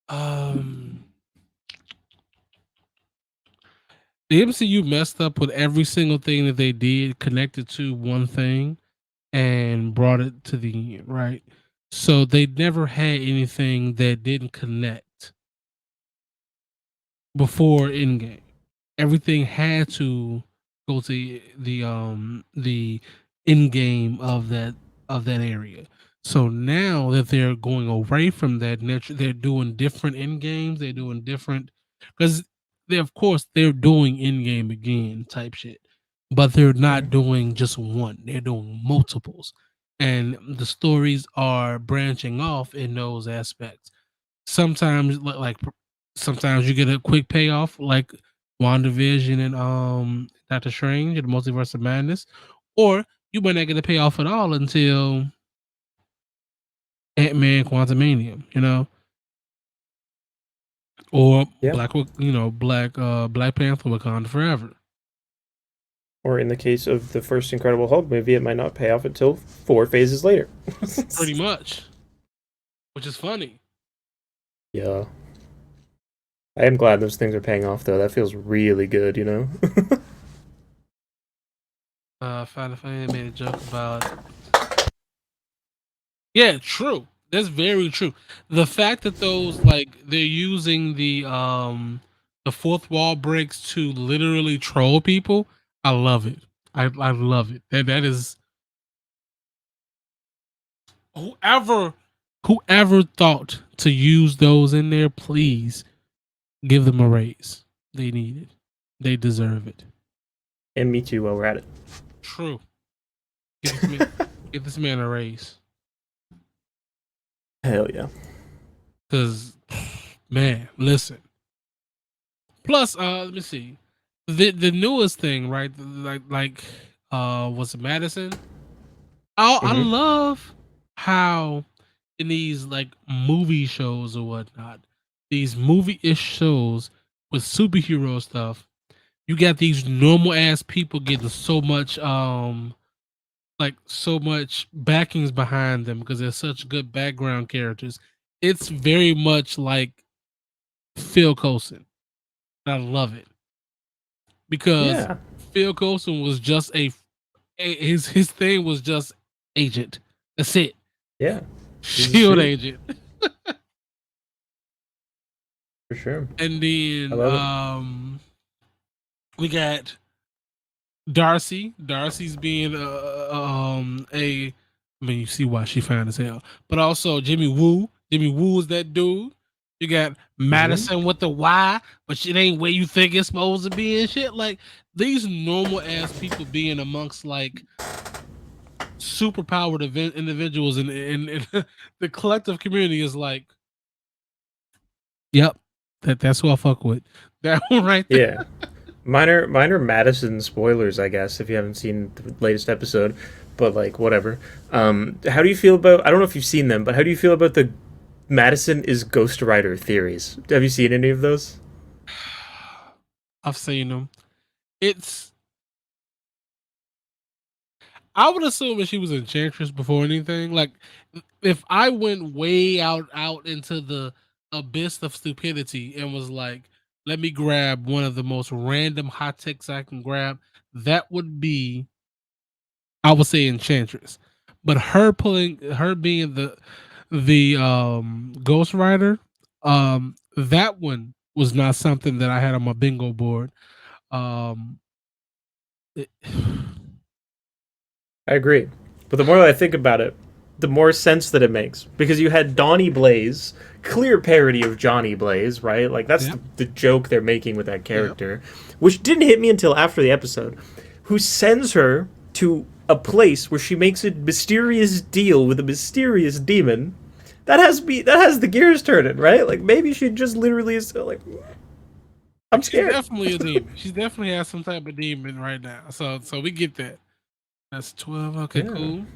Um, the MCU messed up with every single thing that they did connected to one thing and brought it to the end, right? So they never had anything that didn't connect before Endgame. Everything had to go to the end game of that area. So now that they're going away from that, and they're doing different end games. They're doing different because they, of course, they're doing end game again type shit, but they're not Mhm. doing just one. They're doing multiples, and the stories are branching off in those aspects. Sometimes, sometimes you get a quick payoff, like WandaVision and Doctor Strange and the Multiverse of Madness, or you might not get a payoff at all until Ant-Man Quantumanium, or Yeah. Black Panther Wakanda Forever. Or in the case of the first Incredible Hulk movie, it might not pay off until 4 phases later. Pretty much, which is funny. Yeah. I am glad those things are paying off, though. That feels really good. Final Fan made a joke about. Yeah, true. That's very true. The fact that those they're using the fourth wall breaks to literally troll people, I love it. I love it. That is whoever whoever thought to use those in there, please give them a raise. They need it. They deserve it. And me too while we're at it. True. Give this man, give this man a raise. Hell yeah. Cause man, listen. Plus, let me see. The newest thing, right? Was it Madison? I hmm love how in these movie shows or whatnot, these movie-ish shows with superhero stuff, you got these normal ass people getting so much backings behind them because they're such good background characters. It's very much like Phil Coulson. I love it because Yeah. Phil Coulson was just his thing was just agent. That's it. Yeah. He's a Shield suit. agent. For sure. And I then love it. we got Darcy. Darcy's being I mean, you see why she fine as hell. But also Jimmy Woo. Jimmy Woo is that dude. You got hmm Madison with the Y, but it ain't where you think it's supposed to be and shit. Like these normal ass people being amongst superpowered individuals and the collective community is like, yep, that's who I fuck with. That one right there. Yeah. Minor Madison spoilers, I guess, if you haven't seen the latest episode. But, like, whatever. How do you feel about... I don't know if you've seen them, but how do you feel about Madison is Ghost Rider theories. Have you seen any of those? I've seen them. I would assume that she was Enchantress before anything. Like, if I went way out into the abyss of stupidity and was like, let me grab one of the most random hot takes I can grab, that would be, I would say, Enchantress. But her being the Ghost Rider, that one was not something that I had on my bingo board. Um, it- I agree. But the more that I think about it, the more sense that it makes. Because you had Donnie Blaze, clear parody of Johnny Blaze, right? Like, that's Yep. the joke they're making with that character, which didn't hit me until after the episode, who sends her to a place where she makes a mysterious deal with a mysterious demon. That has the gears turning, right? Like, maybe she just literally is like, I'm she's scared. definitely a demon. She definitely has some type of demon right now. So we get that. That's 12. Okay, Yeah. cool.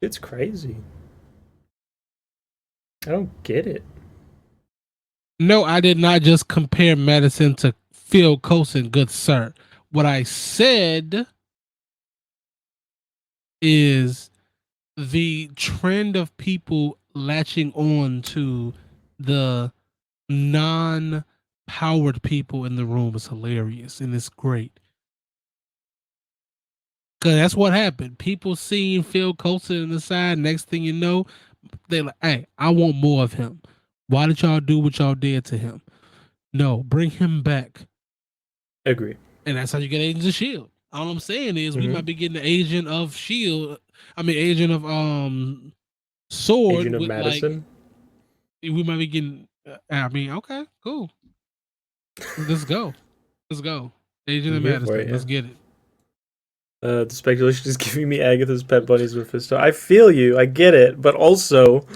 It's crazy. I don't get it. No, I did not just compare Madison to Phil Coulson, good sir. What I said is the trend of people latching on to the non-powered people in the room is hilarious and it's great. Cause that's what happened. People seeing Phil Coulson on the side. Next thing you know, they like, hey, I want more of him. Why did y'all do what y'all did to him? No, bring him back. Agree. And that's how you get Agents of Shield. All I'm saying is we Mhm. might be getting the Agent of Shield. I mean, Agent of Sword Agent of with like Madison. we might be getting. I mean, okay, cool. Let's go. Let's go. Agent I'm of here for Madison. it, yeah. Let's get it. The speculation is giving me Agatha's Pet Bunnies Mephisto. I feel you. I get it. But also,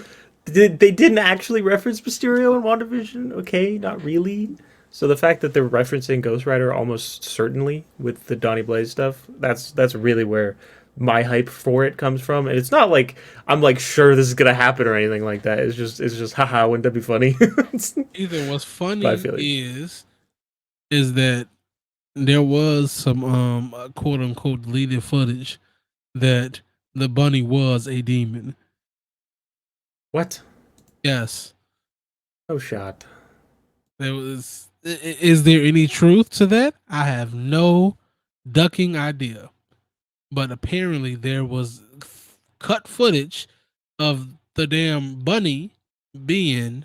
they didn't actually reference Mysterio in WandaVision. Okay, not really. So the fact that they're referencing Ghost Rider almost certainly with the Donnie Blaze stuff, that's really where my hype for it comes from. And it's not like I'm like sure this is gonna happen or anything like that. It's just haha, wouldn't that be funny? Either what's But I funny feel you. is that there was some quote unquote deleted footage that the bunny was a demon. What? Yes. Oh shot. There was. Is there any truth to that? I have no ducking idea. But apparently there was cut footage of the damn bunny being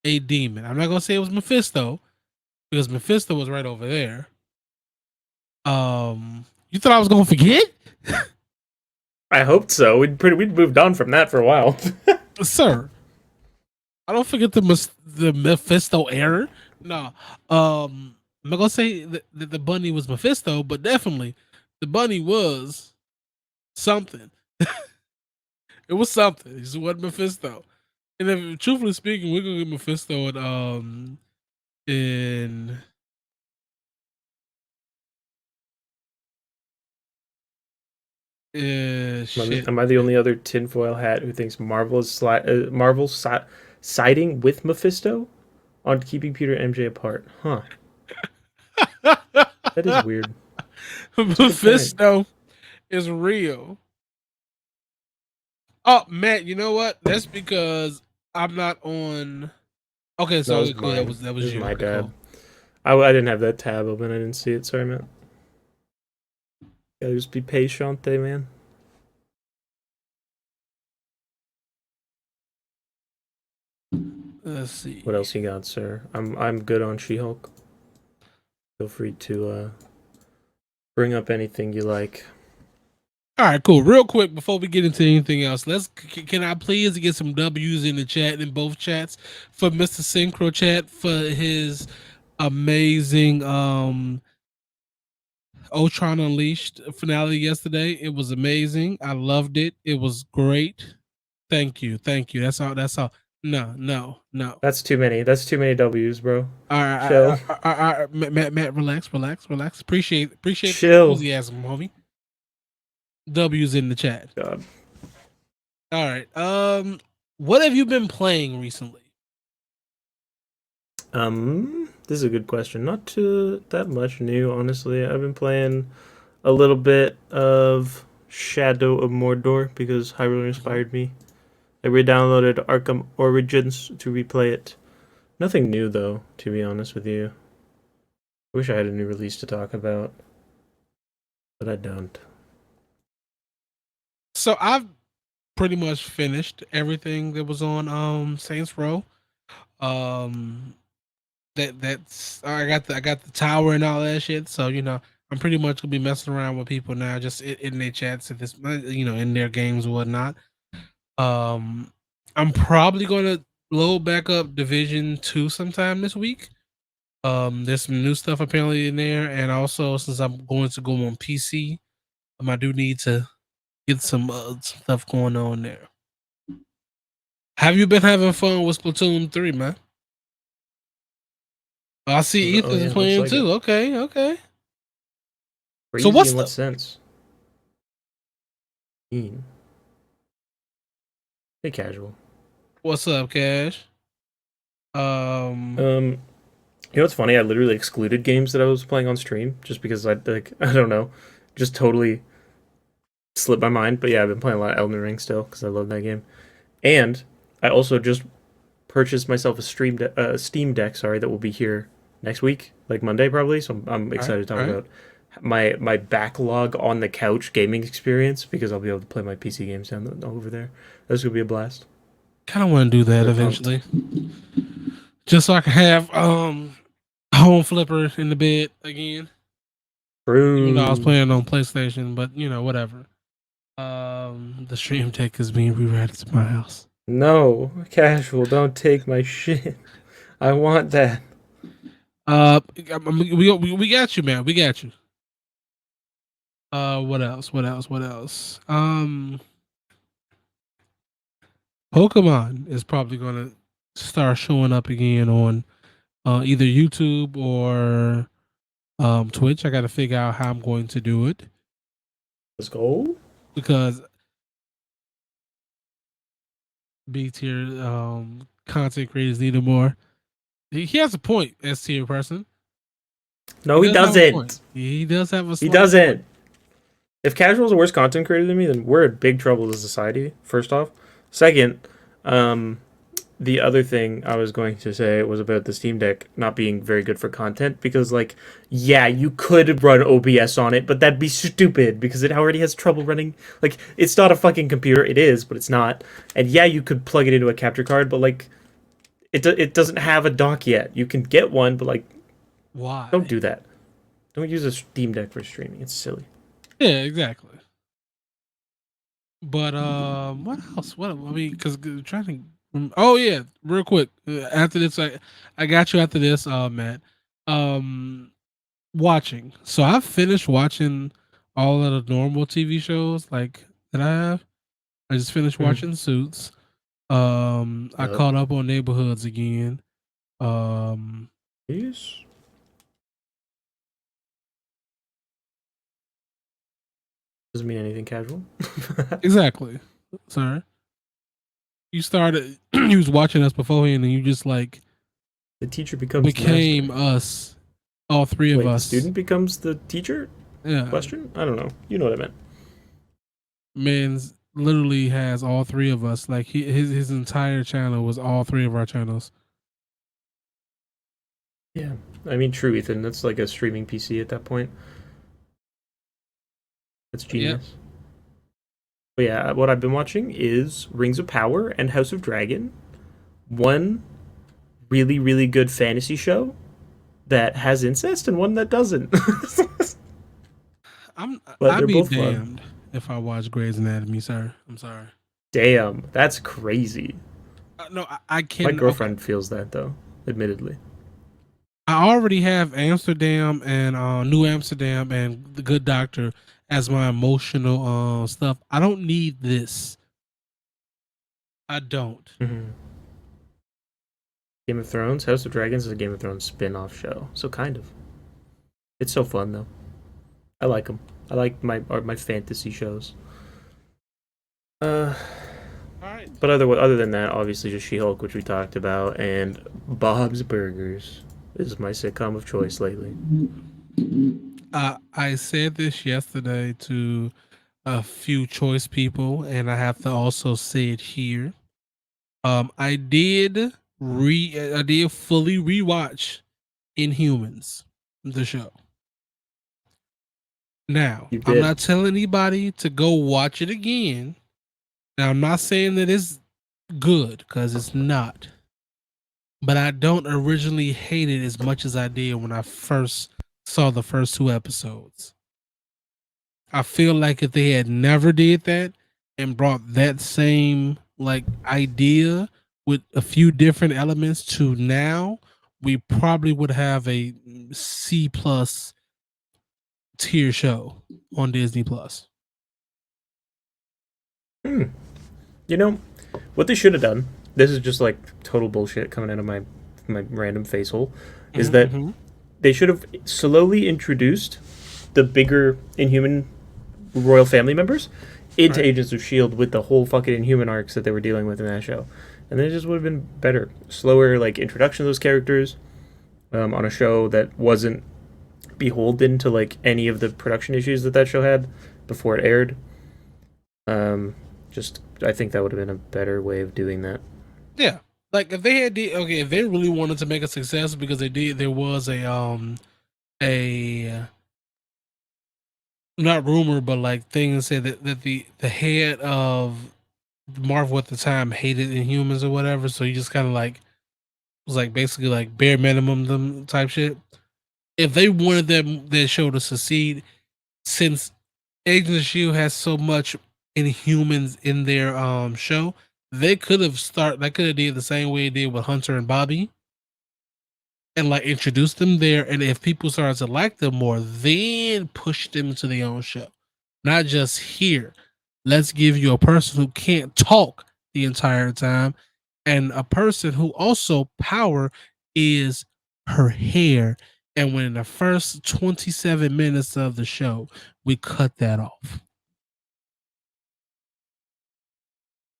a demon. I'm not gonna say it was Mephisto because Mephisto was right over there. You thought I was gonna forget, I hoped so. We'd moved on from that for a while. sir? I don't forget the Mephisto error. No, I'm not gonna say that the bunny was Mephisto, but definitely the bunny was something. It was something. It just wasn't Mephisto. And if truthfully speaking, we're gonna get Mephisto in shit. Am I the only other tinfoil hat who thinks Marvel siding with Mephisto on keeping Peter and MJ apart? Huh. That is weird. Mephisto is real. Oh, Matt, you know what? That's because I'm not on. Okay, That so was cool. mine. That was This is you. my Okay, dad. cool. I didn't have that tab open. I didn't see it. Sorry, man. Gotta just be patient, man. Let's see. What else you got, sir? I'm good on She-Hulk. Feel free to bring up anything you like. All right, cool. Real quick before we get into anything else, can I please get some W's in the chat in both chats for Mr. Synchro Chat for his amazing Ultron Unleashed finale yesterday. It was amazing. I loved it. It was great. Thank you. That's all. No. That's too many. That's too many W's, bro. All right, Chill. Matt, relax. Appreciate the Chill. enthusiasm, homie. W's in the chat. God. All right. What have you been playing recently? This is a good question. Not too that much new, honestly. I've been playing a little bit of Shadow of Mordor because Hyrule inspired me. I re-downloaded Arkham Origins to replay it. Nothing new though, to be honest with you. I wish I had a new release to talk about, but I don't. So I've pretty much finished everything that was on Saints Row. Um that's I got the tower and all that shit. So I'm pretty much gonna be messing around with people now, just in their chats at this, in their games or whatnot. Um, I'm probably gonna load back up Division 2 sometime this week. There's some new stuff apparently in there, and also since I'm going to go on PC, I do need to get some stuff going on there. Have you been having fun with Splatoon 3, man? I see Oh Ethan's yeah, looks playing like too. it. Okay, okay. So Crazy what's in what the sense? Mean. Hey, casual. what's up, Cash? Um, You know what's funny? I literally excluded games that I was playing on stream just because I don't know, just totally slipped my mind. But yeah, I've been playing a lot of Elden Ring still because I love that game. And I also just purchased myself a Steam Deck, sorry, that will be here next week, like Monday probably. So I'm excited to talk about my backlog on the couch gaming experience because I'll be able to play my PC games over there. That's gonna be a blast. kind of want to do that Very pumped. eventually, just so I can have home flipper in the bed again. Even though I was True. playing on PlayStation, but whatever. The stream deck is being rerouted to my house. No, casual, don't take my shit. I want that. We got you, man. We got you. What else? What else? What else? Pokemon is probably gonna start showing up again on either YouTube or Twitch. I got to figure out how I'm going to do it Let's go. because B tier content creators need more. He has a point, S tier person. No, he Does have a point. doesn't. He does have a He slight doesn't. point. If casual's a worse content creator than me, then we're in big trouble as a society, first off. Second, the other thing I was going to say was about the Steam Deck not being very good for content because, like, yeah, you could run OBS on it, but that'd be stupid because it already has trouble running. Like, it's not a fucking computer. It is, but it's not. And yeah, you could plug it into a capture card, but, like, it doesn't have a dock yet. You can get one, but, like, Why? don't do that. Don't use a Steam Deck for streaming. It's silly. Yeah, exactly. But what else? What I mean, because trying to. Oh yeah, real quick. After this, I got you. After this, Matt. Watching. So I finished watching all of the normal TV shows like that I have. I just finished Mhm. watching Suits. I Yep. caught up on Neighborhoods again. Um, Yes. Doesn't mean anything casual. exactly. Sorry. You started. You was watching us beforehand, and you just like The teacher becomes the became master. us, all three of Wait, the us. student becomes the teacher? Yeah, Question? I don't know. You know what I meant. man's literally has all three of us. Like his entire channel was all three of our channels. Yeah. I mean, true, Ethan. That's like a streaming PC at that point. That's Yep. genius. But yeah, what I've been watching is Rings of Power and House of Dragon. One really, really good fantasy show that has incest and one that doesn't. But I'd they're be both fun. damned if I watched Grey's Anatomy, sir. I'm sorry. Damn, that's crazy. No, I My can. Okay, girlfriend feels that though, admittedly. I already have Amsterdam and New Amsterdam and The Good Doctor as my emotional stuff. I don't need this. I don't. Mm-hmm. Game of Thrones, House of Dragons is a Game of Thrones spin-off show, so kind of. It's so fun though. I like them. I like my fantasy shows. All right. But other than that, obviously just She-Hulk, which we talked about, and Bob's Burgers is my sitcom of choice lately. I said this yesterday to a few choice people, and I have to also say it here. I did fully rewatch Inhumans, the show. Now, You I'm did. not telling anybody to go watch it again. Now, I'm not saying that it's good, because it's not. But I don't originally hate it as much as I did when I first saw the first 2 episodes. I feel like if they had never did that and brought that same like idea with a few different elements to now, we probably would have a C plus tier show on Disney Plus. You know, what they should have done, this is just like total bullshit coming out of my random face hole, is that they should have slowly introduced the bigger Inhuman royal family members into Agents of S.H.I.E.L.D. with the whole fucking Inhuman arcs that they were dealing with in that show. And then it just would have been better. Slower, like, introduction of those characters on a show that wasn't beholden to, like, any of the production issues that show had before it aired. I think that would have been a better way of doing that. Yeah. Like if they had if they really wanted to make a success, because they did, there was a not rumor, but like things said that the head of Marvel at the time hated Inhumans or whatever, so he just kind of like was like basically like bare minimum them type shit. If they wanted their show to succeed, since Agents of S.H.I.E.L.D. has so much Inhumans in their show, they could have did the same way they did with Hunter and Bobby, and like introduce them there, and if people started to like them more, then push them to their own show. Not just here. Let's give you a person who can't talk the entire time, and a person who also power is her hair. And when in the first 27 minutes of the show, we cut that off.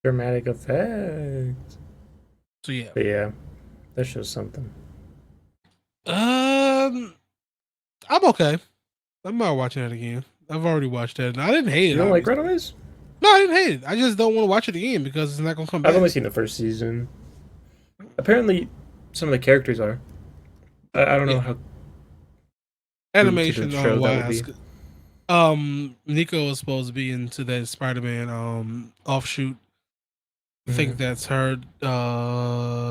Dramatic effect. So yeah. But yeah, that shows something. I'm okay. I'm not watching it again. I've already watched that. I didn't hate it. You don't like Runaways? No, I didn't hate it. I just don't want to watch it again because it's not going to come back. I've only seen the first season. Apparently, some of the characters are. I don't know how. Animation wise. Nico is supposed to be into that Spider-Man offshoot. I think that's her.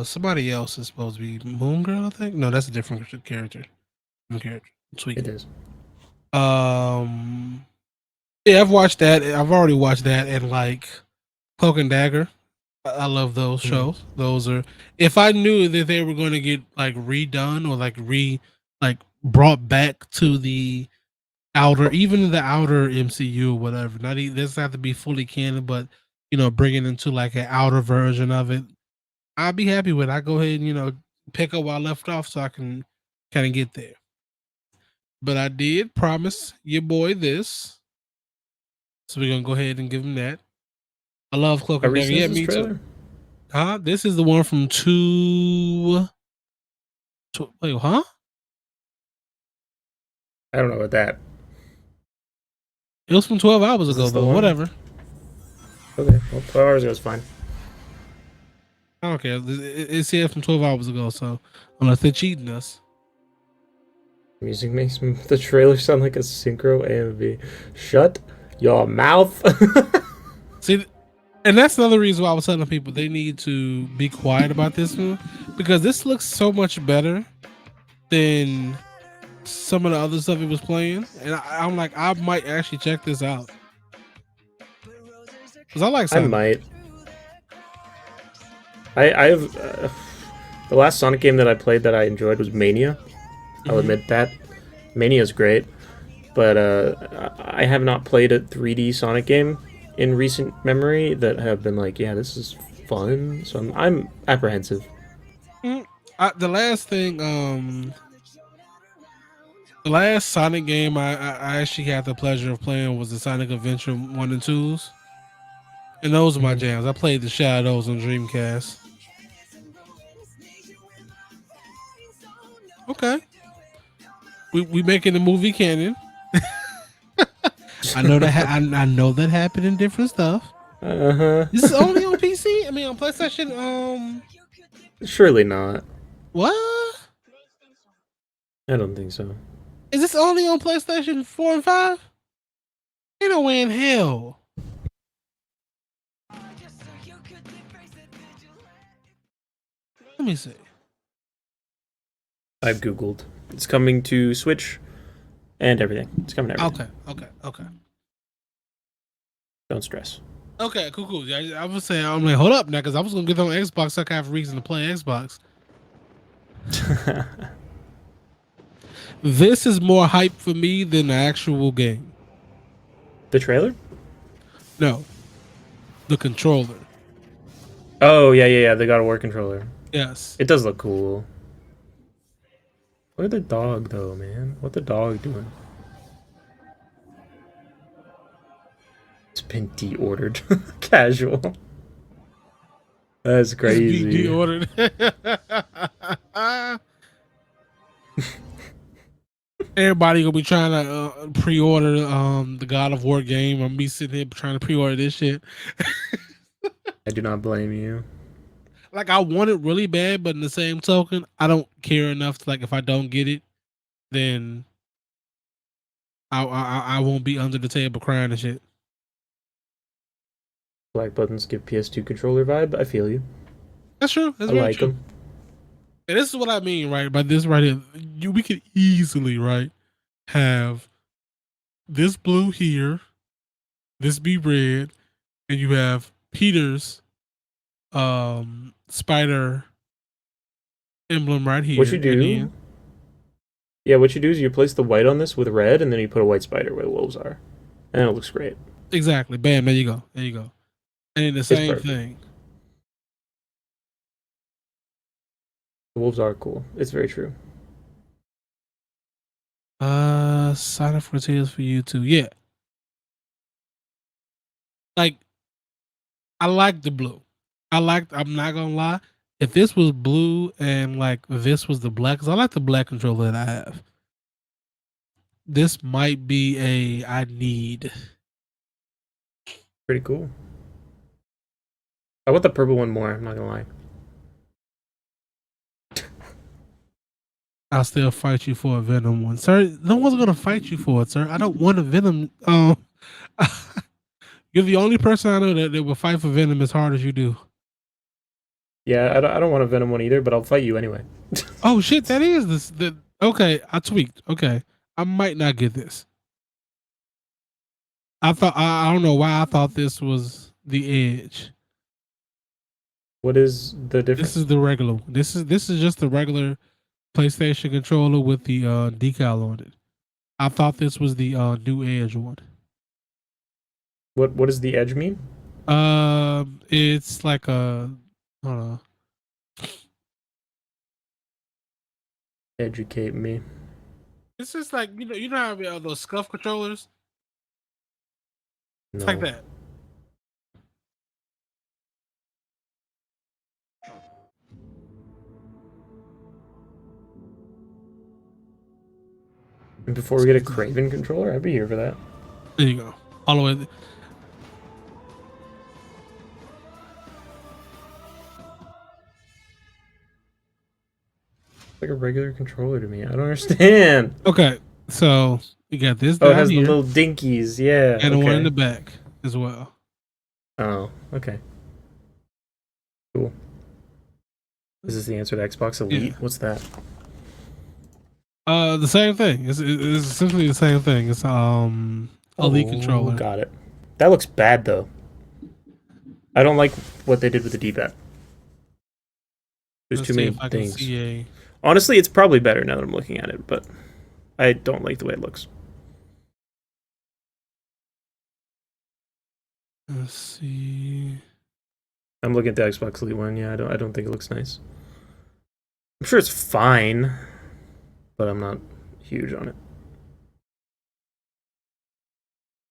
Somebody else is supposed to be Moon Girl, I think. No, that's a different character. Sweet. It is. Yeah, I've watched that. I've already watched that, and like Cloak and Dagger. I love those shows. Those are, if I knew that they were going to get like redone or like brought back to the outer, even the outer MCU or whatever. Not even, this have to be fully canon, but bringing into like an outer version of it, I'd be happy with it. I go ahead and pick up where I left off so I can kind of get there. But I did promise your boy this, so we're gonna go ahead and give him that. I love Cloak and Dagger. Yeah, me too. Huh? This is the one from wait, huh? I don't know about that. It was from 12 hours ago, but whatever. Okay, well, 12 hours ago is fine. I don't care. It's here from 12 hours ago, so unless they're cheating us. Music makes the trailer sound like a synchro AMV. Shut your mouth. See, and that's another reason why I was telling people they need to be quiet about this one, because this looks so much better than some of the other stuff he was playing, and I'm like, I might actually check this out because I like Sonic. I might. I have the last Sonic game that I played that I enjoyed was Mania. I'll admit that. Mania's great, but I have not played a 3D Sonic game in recent memory that have been like, yeah, this is fun. So I'm apprehensive. The last thing, the last Sonic game I actually had the pleasure of playing was the Sonic Adventure 1 and 2s. And those are my jams. I played the Shadows on Dreamcast. Okay. We making the movie canon. I know that I know that happened in different stuff. This is only on PC. I mean, on PlayStation. Surely not. What? I don't think so. Is this only on PlayStation 4 and 5? Ain't no way in hell. Let me see. I've Googled. It's coming to Switch and everything. It's coming to everything. Okay. Don't stress. Okay, cool. Yeah, I was saying, I'm like, hold up now, because I was going to get on Xbox so I could have a reason to play Xbox. This is more hype for me than the actual game. The trailer? No. The controller. Oh, yeah. The God of War controller. Yes. It does look cool. Look at the dog, though, man. What the dog doing? It's been deordered. Casual. That's crazy. It's deordered. Everybody gonna be trying to pre-order the God of War game. I'm me sitting here trying to pre-order this shit. I do not blame you. Like, I want it really bad, but in the same token, I don't care enough to, like, if I don't get it, then I won't be under the table crying and shit. Black buttons give PS2 controller vibe. I feel you. That's true. That's I very like true. them. And this is what I mean, right? By this right here, we could easily, right, have this blue here, this be red, and you have Peter's spider emblem right here. What you do? Yeah, what you do is you place the white on this with red, and then you put a white spider where the wolves are, and it looks great. Exactly. Bam. There you go. And then the same thing. The wolves are cool. It's very true. Sign up for Tales for you too. Yeah. Like, I like the blue. I'm not gonna lie. If this was blue and like this was the black, because I like the black controller that I have. This might be I need. Pretty cool. I want the purple one more. I'm not gonna lie. I'll still fight you for a Venom one, sir. No one's gonna fight you for it, sir. I don't want a Venom. You're the only person I know that will fight for Venom as hard as you do. Yeah, I don't want a Venom one either, but I'll fight you anyway. Oh shit, that is the okay. I tweaked. Okay, I might not get this. I don't know why I thought this was the Edge. What is the difference? This is the regular one. This is just the regular PlayStation controller with the decal on it. I thought this was the new Edge one. What does the edge mean? It's like a hold on. Educate me. It's just like you know how we have those scuff controllers. It's No. like that. And before we get a Craven controller, I'd be here for that. There you go. All the way. It's like a regular controller to me. I don't understand. Okay, so we got this. Oh, it has here, the little dinkies. Yeah. and okay. one in the back as well. Oh, okay. Cool. Is this the answer to Xbox Elite? Yeah. What's that? The same thing. It's essentially the same thing. It's Elite controller. Got it. That looks bad though. I don't like what they did with the D-pad. There's Let's too see many if I can things. see Honestly, it's probably better now that I'm looking at it, but I don't like the way it looks. Let's see. I'm looking at the Xbox Elite one. Yeah, I don't think it looks nice. I'm sure it's fine, but I'm not huge on it.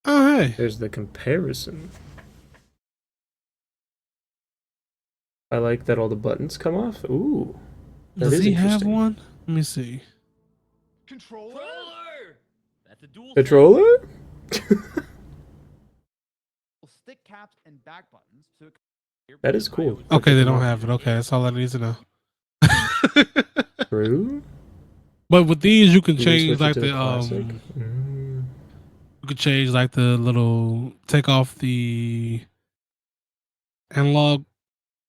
Oh hey, There's the comparison. I like that all the buttons come off. Ooh, that Does is he have interesting. one? Let me see. Controller? That's a dual Controller? stick caps and back buttons. So That is cool. Okay, they don't have it. Okay, that's all I need to know. True. But with these, you can You can change switch it like to the the classic. you could change like the little take off the analog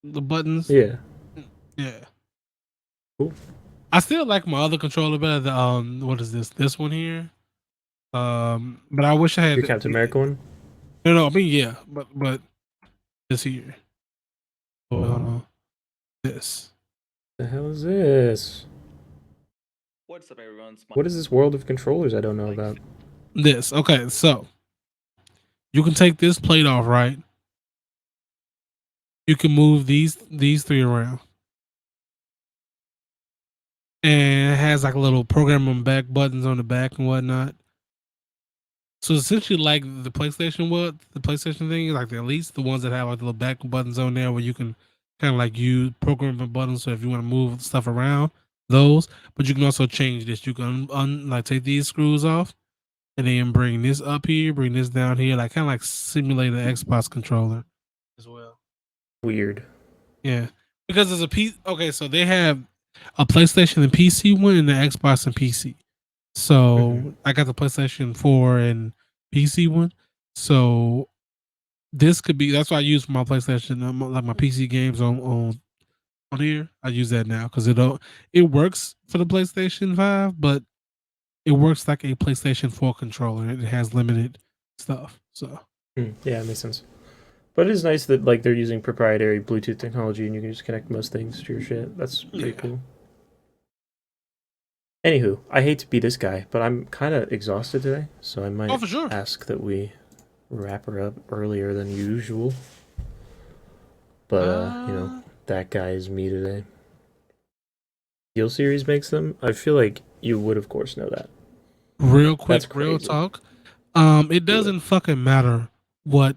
the buttons. Yeah. Yeah. Cool. I still like my other controller better. The what is this? This one here. But I wish I had Your Captain America one. No, I mean yeah, but this here. Oh, hold on. This. The hell is this? What's up, everyone? What is this world of controllers I don't know about? This. Okay, so you can take this plate off, right? You can move these three around. And it has like a little programming back buttons on the back and whatnot. So essentially, like the PlayStation thing, like at least the ones that have like the little back buttons on there, where you can kind of like use programming buttons. So if you want to move stuff around, those. But you can also change this. You can like take these screws off, and then bring this up here, bring this down here, like kind of like simulate an Xbox controller as well. Weird. Yeah, because there's a piece. Okay, so they have a PlayStation and PC one, and the Xbox and PC. So I got the PlayStation 4 and PC one. So this could be that's why I use my PlayStation, like my PC games on here. I use that now because it works for the PlayStation 5, but it works like a PlayStation 4 controller. It has limited stuff. So Yeah, it makes sense. But it is nice that like they're using proprietary Bluetooth technology and you can just connect most things to your shit. That's pretty cool. Anywho, I hate to be this guy, but I'm kind of exhausted today, so I might for sure. ask that we wrap her up earlier than usual. But you know, that guy is me today. Steel Series makes them. I feel like you would, of course, know that. Real quick, That's real crazy. talk. It doesn't fucking matter what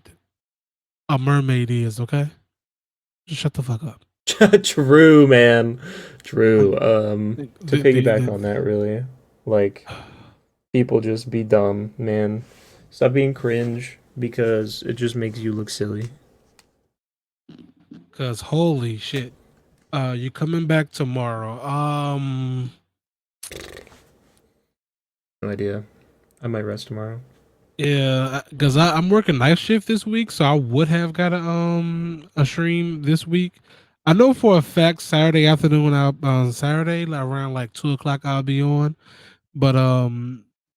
a mermaid is, okay? Just shut the fuck up. True, man. True. To The- piggyback the- on that, really, like, people just be dumb, man. Stop being cringe because it just makes you look silly. Cause holy shit. You coming back tomorrow. No idea. I might rest tomorrow. Yeah, cause I'm working night shift this week, so I would have got a stream this week. I know for a fact Saturday afternoon on Saturday like, around like 2 o'clock I'll be on. But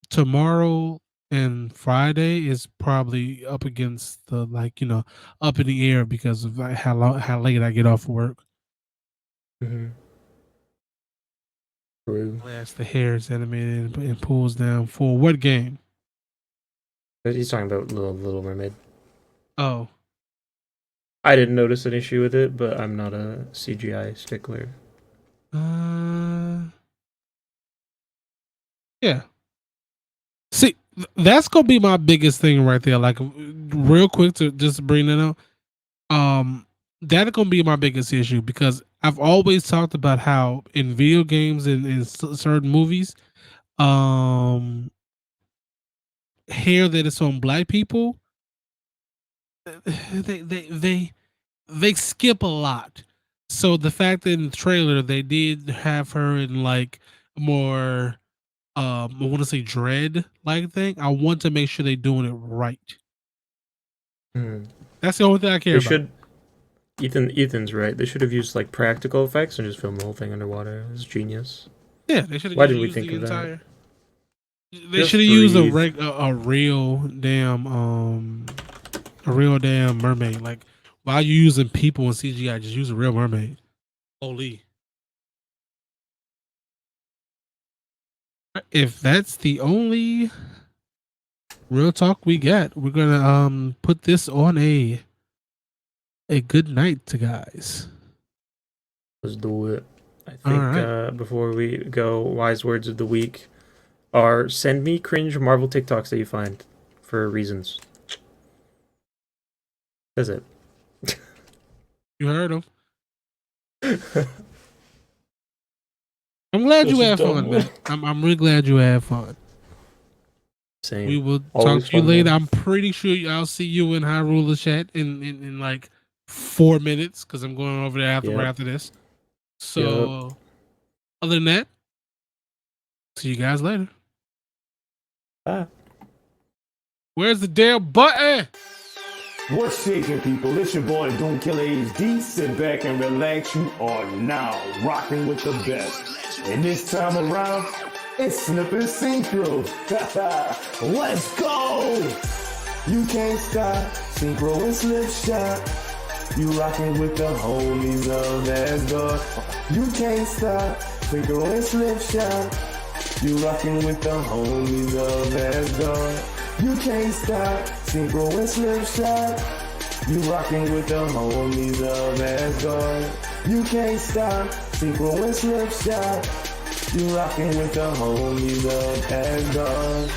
tomorrow and Friday is probably up against the up in the air because of like how late I get off work. True. As the hair is animated and pulls down for what game? But he's talking about Little Mermaid. Oh, I didn't notice an issue with it, but I'm not a CGI stickler. yeah. See, that's gonna be my biggest thing right there. Like, real quick to just bring that up. That's gonna be my biggest issue because I've always talked about how in video games and in certain movies, hair that is on black people, they skip a lot. So the fact that in the trailer they did have her in like more I want to say dread like thing. I want to make sure they're doing it right. That's the only thing I care about. Ethan's right. They should have used like practical effects and just filmed the whole thing underwater. It was genius. Yeah, they should have. Why didn't we think of that? They should have used a real damn mermaid. Like, why are you using people in CGI? Just use a real mermaid. Holy. If that's the only real talk we got, we're gonna put this on a good night to guys. Let's do it. I think before we go, wise words of the week are send me cringe Marvel TikToks that you find for reasons. That's it. You heard him. I'm glad you Such a had dumb fun, one. man. I'm really glad you had fun. Same. We will Always talk to you fun, later. man. I'm pretty sure I'll see you in Hyrule chat in like 4 minutes because I'm going over there right after this. So, other than that, see you guys later. Bye. Where's the damn button? What's shaking, people? It's your boy Doom Killer HD. Sit back and relax. You are now rocking with the best. And this time around, it's Snip and Synchro. Let's go! You can't stop. Synchro and Slipshock. You rocking with the homies of Asgard. You can't stop. Synchro and Slipshock. You rocking with the homies of Asgard. You can't stop. Synchro and Slipshock. You rocking with the homies of Asgard. You can't stop. Synchro and Slipshock. You rocking with the homies of Asgard.